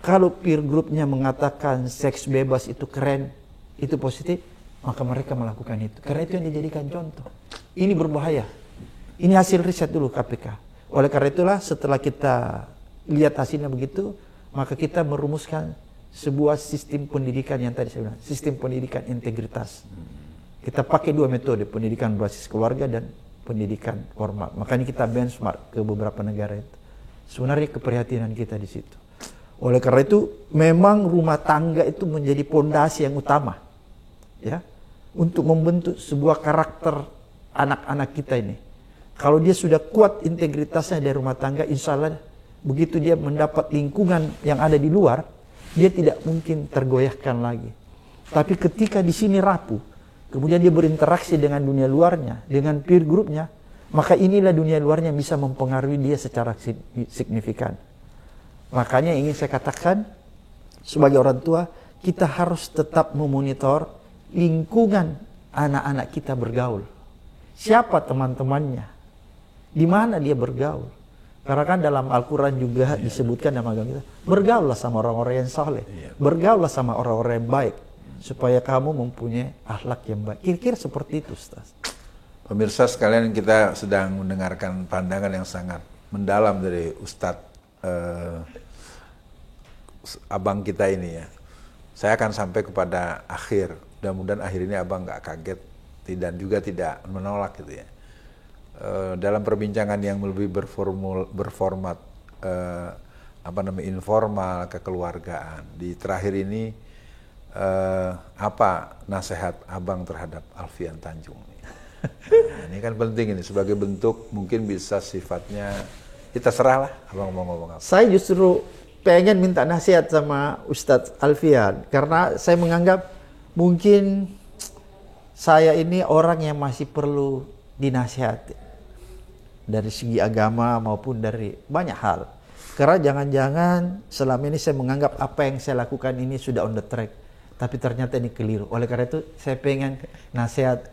Kalau peer groupnya mengatakan seks bebas itu keren, itu positif, maka mereka melakukan itu. Karena itu yang dijadikan contoh. Ini berbahaya. Ini hasil riset dulu KPK. Oleh karena itulah setelah kita lihat hasilnya begitu, maka kita merumuskan sebuah sistem pendidikan yang tadi saya bilang, sistem pendidikan integritas. Kita pakai dua metode, pendidikan berbasis keluarga dan pendidikan formal. Makanya kita benchmark ke beberapa negara itu. Sebenarnya keprihatinan kita di situ. Oleh karena itu, memang rumah tangga itu menjadi pondasi yang utama, ya, untuk membentuk sebuah karakter anak-anak kita ini. Kalau dia sudah kuat integritasnya dari rumah tangga, insya Allah begitu dia mendapat lingkungan yang ada di luar, dia tidak mungkin tergoyahkan lagi. Tapi ketika di sini rapuh, kemudian dia berinteraksi dengan dunia luarnya, dengan peer groupnya, maka inilah dunia luarnya bisa mempengaruhi dia secara signifikan. Makanya ingin saya katakan, sebagai orang tua, kita harus tetap memonitor lingkungan anak-anak kita bergaul. Siapa teman-temannya? Di mana dia bergaul? Karena kan dalam Al-Quran juga disebutkan dalam agama kita, bergaullah sama orang-orang yang saleh, bergaullah sama orang-orang yang baik, supaya kamu mempunyai akhlak yang baik. Kira-kira seperti itu, Ustaz.
Pemirsa sekalian, kita sedang mendengarkan pandangan yang sangat mendalam dari Ustadz abang kita ini ya. Saya akan sampai kepada akhir. Mudah-mudahan akhir ini abang nggak kaget dan juga tidak menolak gitu ya. Dalam perbincangan yang lebih berformat informal, kekeluargaan. Di terakhir ini apa nasihat abang terhadap Alfian Tanjung? Nah, ini kan penting ini sebagai bentuk, mungkin bisa sifatnya kita serahlah abang mau ngomong apa.
Saya justru pengen minta nasihat sama Ustadz Alfian karena saya menganggap mungkin saya ini orang yang masih perlu dinasihati dari segi agama maupun dari banyak hal. Karena jangan-jangan selama ini saya menganggap apa yang saya lakukan ini sudah on the track, tapi ternyata ini keliru. Oleh karena itu saya pengen nasihat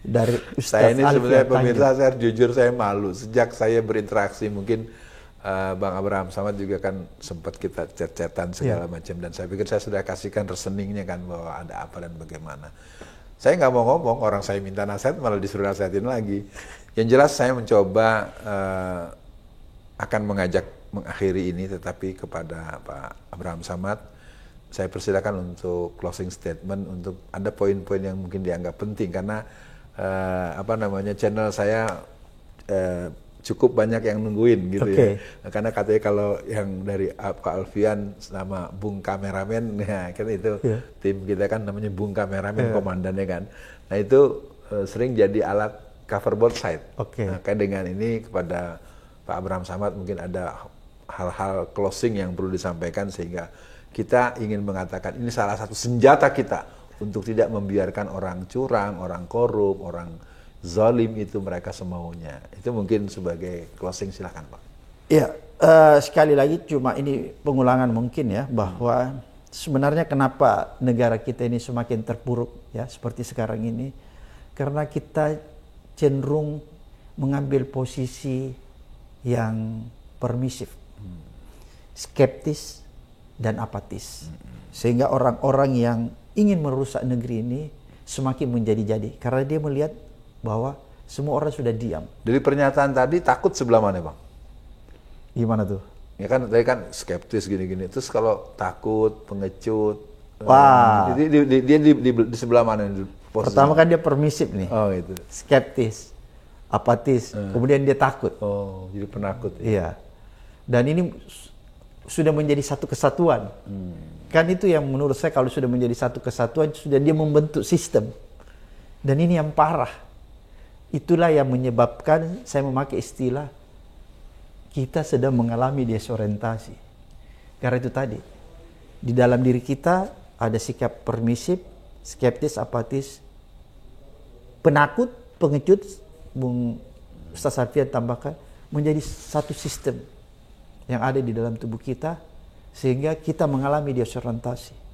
dari Ustadz
Saya ini
Alfian
sebenarnya
Tanjung.
pemirsa, saya jujur saya malu sejak saya berinteraksi, mungkin Bang Abraham Samad juga kan sempat kita chat-chatan segala macam, dan saya pikir saya sudah kasihkan rekeningnya kan bahwa ada apa dan bagaimana. Saya nggak mau ngomong, orang saya minta nasihat malah disuruh nasihatin lagi. Yang jelas saya mencoba akan mengajak mengakhiri ini, tetapi kepada Pak Abraham Samad saya persilakan untuk closing statement, untuk ada poin-poin yang mungkin dianggap penting karena channel saya cukup banyak yang nungguin gitu ya. Karena katanya kalau yang dari Pak Alfian sama Bung Kameramen, ya kan itu tim kita kan namanya Bung Kameramen komandannya kan. Nah itu sering jadi alat cover both side. Nah, kayak dengan ini kepada Pak Abraham Samad mungkin ada hal-hal closing yang perlu disampaikan sehingga kita ingin mengatakan ini salah satu senjata kita untuk tidak membiarkan orang curang, orang korup, orang zalim itu mereka semaunya. Itu mungkin sebagai closing, silakan Pak.
Ya, sekali lagi cuma ini pengulangan mungkin ya, bahwa sebenarnya kenapa negara kita ini semakin terpuruk ya seperti sekarang ini, karena kita cenderung mengambil posisi yang permisif, skeptis dan apatis, sehingga orang-orang yang ingin merusak negeri ini semakin menjadi-jadi karena dia melihat bahwa semua orang sudah diam.
Dari pernyataan tadi takut sebelah mana Bang?
Gimana tuh?
Ya kan tadi kan skeptis gini-gini. Terus kalau takut, pengecut,
wah,
dia di sebelah mana?
Pertama kan dia permisif nih.
Oh itu.
Skeptis, apatis, kemudian dia takut.
Oh, jadi penakut.
Iya. Dan ini sudah menjadi satu kesatuan. Kan itu yang menurut saya kalau sudah menjadi satu kesatuan sudah dia membentuk sistem. Dan ini yang parah. Itulah yang menyebabkan saya memakai istilah kita sedang mengalami desorientasi. Karena itu tadi, di dalam diri kita ada sikap permisif, skeptis, apatis, penakut, pengecut, Bung Ustaz Alfian tambahkan, menjadi satu sistem yang ada di dalam tubuh kita, sehingga kita mengalami disorientasi.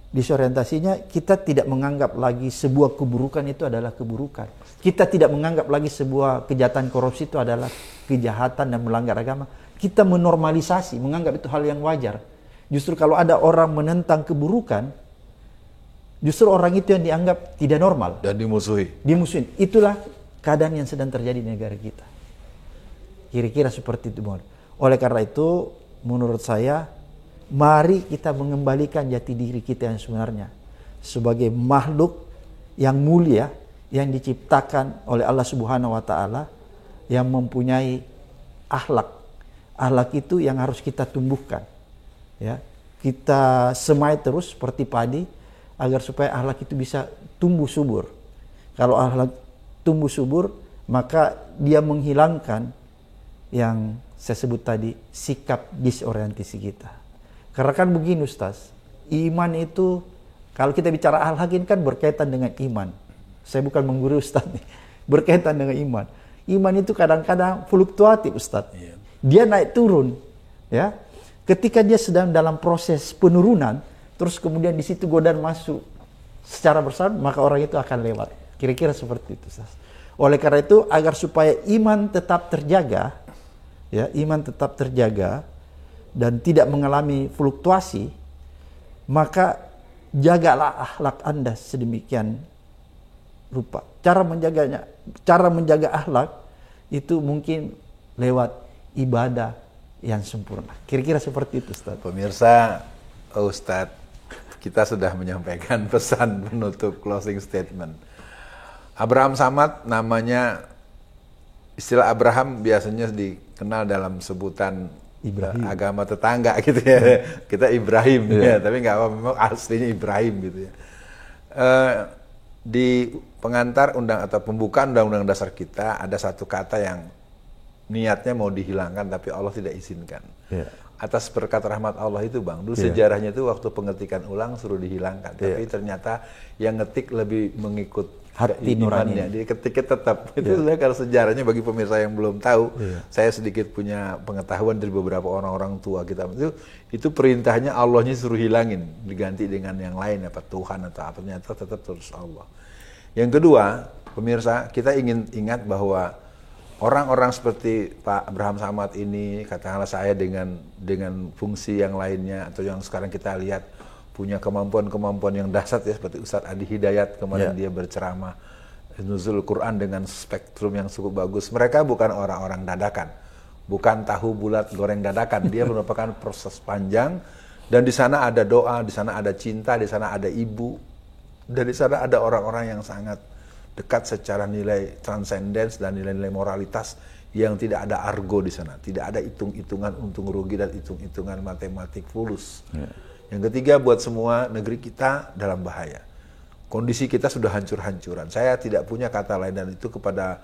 Disorientasinya, kita tidak menganggap lagi sebuah keburukan itu adalah keburukan. Kita tidak menganggap lagi sebuah kejahatan korupsi itu adalah kejahatan dan melanggar agama. Kita menormalisasi, menganggap itu hal yang wajar. Justru kalau ada orang menentang keburukan, justru orang itu yang dianggap tidak normal.
Dan dimusuhi.
Dimusuhin. Itulah keadaan yang sedang terjadi di negara kita. Kira-kira seperti itu. Oleh karena itu, menurut saya, mari kita mengembalikan jati diri kita yang sebenarnya sebagai makhluk yang mulia yang diciptakan oleh Allah Subhanahu wa taala, yang mempunyai akhlak. Akhlak itu yang harus kita tumbuhkan. Ya. Kita semai terus seperti padi agar supaya akhlak itu bisa tumbuh subur. Kalau akhlak tumbuh subur, maka dia menghilangkan yang saya sebut tadi, sikap disorientasi kita. Karena kan begini Ustaz, iman itu, kalau kita bicara akhlak ini kan berkaitan dengan iman. Saya bukan menggurui Ustaz nih, berkaitan dengan iman. Iman itu kadang-kadang fluktuatif Ustaz. Dia naik turun, ya. Ketika dia sedang dalam proses penurunan, terus kemudian di situ godaan masuk secara bersama, maka orang itu akan lewat. Kira-kira seperti itu Ustaz. Oleh karena itu, agar supaya iman tetap terjaga, ya, iman tetap terjaga dan tidak mengalami fluktuasi, maka jagalah akhlak Anda sedemikian rupa. Cara menjaga akhlak itu mungkin lewat ibadah yang sempurna. Kira-kira seperti itu Ustaz.
Pemirsa, Ustaz, kita sudah menyampaikan pesan penutup closing statement. Abraham Samad, namanya, istilah Abraham biasanya dikenal dalam sebutan Ibrahim. Agama tetangga gitu ya. Kita Ibrahim ya, tapi nggak apa, memang aslinya Ibrahim gitu ya. Di pengantar atau pembukaan undang-undang dasar kita ada satu kata yang niatnya mau dihilangkan tapi Allah tidak izinkan. Atas berkat rahmat Allah itu Bang, dulu sejarahnya itu waktu pengetikan ulang suruh dihilangkan, tapi ternyata yang ngetik lebih mengikut
hati nuraninya,
dia ketiknya tetap. Itu kalau sejarahnya bagi pemirsa yang belum tahu, saya sedikit punya pengetahuan dari beberapa orang-orang tua kita. Itu perintahnya Allahnya suruh hilangin, diganti dengan yang lain, apa Tuhan atau apa, ternyata tetap terus Allah. Yang kedua, pemirsa, kita ingin ingat bahwa orang-orang seperti Pak Abraham Samad ini, katakanlah saya dengan fungsi yang lainnya, atau yang sekarang kita lihat punya kemampuan-kemampuan yang dahsyat ya, seperti Ustadz Adi Hidayat kemarin dia berceramah nuzul Quran dengan spektrum yang cukup bagus. Mereka bukan orang-orang dadakan, bukan tahu bulat goreng dadakan. Dia merupakan proses panjang, dan di sana ada doa, di sana ada cinta, di sana ada ibu, dan di sana ada orang-orang yang sangat dekat secara nilai transcendence dan nilai-nilai moralitas yang tidak ada argo di sana, tidak ada hitung-hitungan untung rugi dan hitung-hitungan matematik fulus. Yang ketiga, buat semua negeri kita dalam bahaya. Kondisi kita sudah hancur-hancuran. Saya tidak punya kata lain, dan itu kepada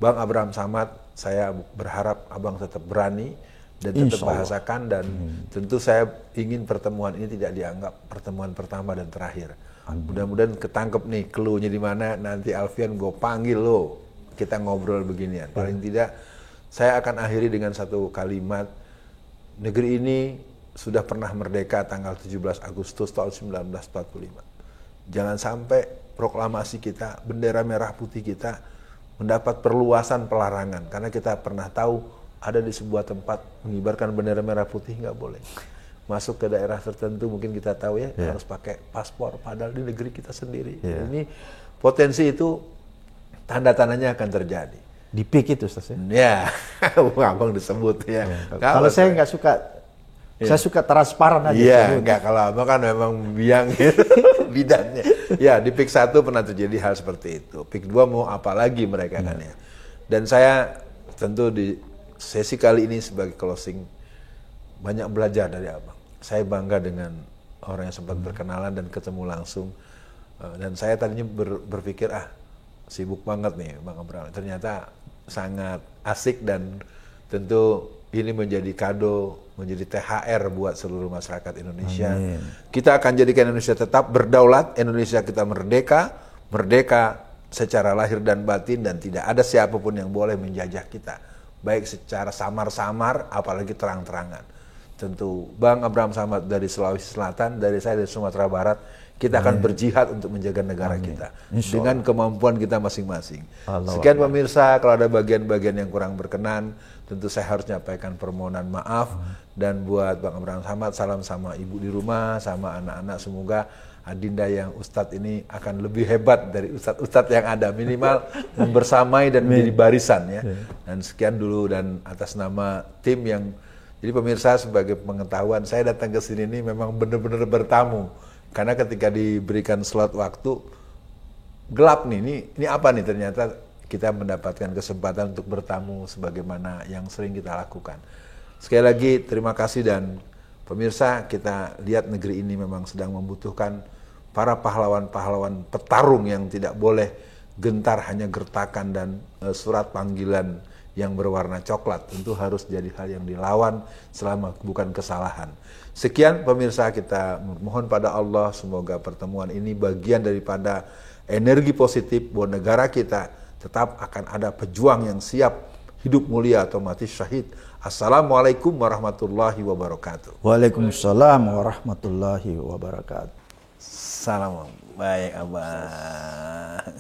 Bang Abraham Samad, saya berharap Abang tetap berani dan tetap bahasakan, dan tentu saya ingin pertemuan ini tidak dianggap pertemuan pertama dan terakhir. Mudah-mudahan ketangkep nih clue-nya di mana, nanti Alfian gue panggil lo, kita ngobrol beginian. Paling tidak saya akan akhiri dengan satu kalimat, negeri ini sudah pernah merdeka tanggal 17 Agustus tahun 1945. Jangan sampai proklamasi kita, bendera merah putih kita mendapat perluasan pelarangan, karena kita pernah tahu ada di sebuah tempat mengibarkan bendera merah putih nggak boleh. Masuk ke daerah tertentu mungkin kita tahu ya, harus pakai paspor, padahal di negeri kita sendiri. Ini potensi itu tanda-tandanya akan terjadi.
Di peak itu Ustaz ya?
Ya, Abang disebut ya.
Kalau saya nggak suka, saya suka transparan aja.
Iya, enggak, kalau Abang kan memang biang bidannya. Ya, di peak 1 pernah terjadi hal seperti itu. Peak 2 mau apa lagi mereka kan ya. Dan saya tentu di sesi kali ini sebagai closing banyak belajar dari Abang. Saya bangga dengan orang yang sempat berkenalan dan ketemu langsung. Dan saya tadinya berpikir, sibuk banget nih Bang Abraham. Ternyata sangat asik, dan tentu ini menjadi kado, menjadi THR buat seluruh masyarakat Indonesia.
Amin.
Kita akan jadikan Indonesia tetap berdaulat, Indonesia kita merdeka, merdeka secara lahir dan batin, dan tidak ada siapapun yang boleh menjajah kita, baik secara samar-samar, apalagi terang-terangan. Tentu Bang Abraham Samad dari Sulawesi Selatan, dari saya dari Sumatera Barat, kita akan berjihad untuk menjaga negara kita dengan kemampuan kita masing-masing. Sekian pemirsa, kalau ada bagian-bagian yang kurang berkenan, tentu saya harus nyampaikan permohonan maaf. Dan buat Bang Abraham Samad, salam sama ibu di rumah, sama anak-anak. Semoga Adinda yang Ustadz ini akan lebih hebat dari Ustadz-Ustadz yang ada, minimal membersamai dan menjadi barisan ya. Dan sekian dulu, dan atas nama tim yang, jadi pemirsa sebagai pengetahuan, saya datang ke sini ini memang benar-benar bertamu. Karena ketika diberikan slot waktu, gelap nih, ini apa nih, ternyata kita mendapatkan kesempatan untuk bertamu sebagaimana yang sering kita lakukan. Sekali lagi terima kasih, dan pemirsa, kita lihat negeri ini memang sedang membutuhkan para pahlawan-pahlawan petarung yang tidak boleh gentar hanya gertakan dan surat panggilan yang berwarna coklat. Tentu harus jadi hal yang dilawan selama bukan kesalahan. Sekian pemirsa, kita mohon pada Allah semoga pertemuan ini bagian daripada energi positif bahwa negara kita tetap akan ada pejuang yang siap hidup mulia atau mati syahid. Assalamualaikum warahmatullahi wabarakatuh.
Waalaikumsalam warahmatullahi wabarakatuh.
Salam. Baik, Abang.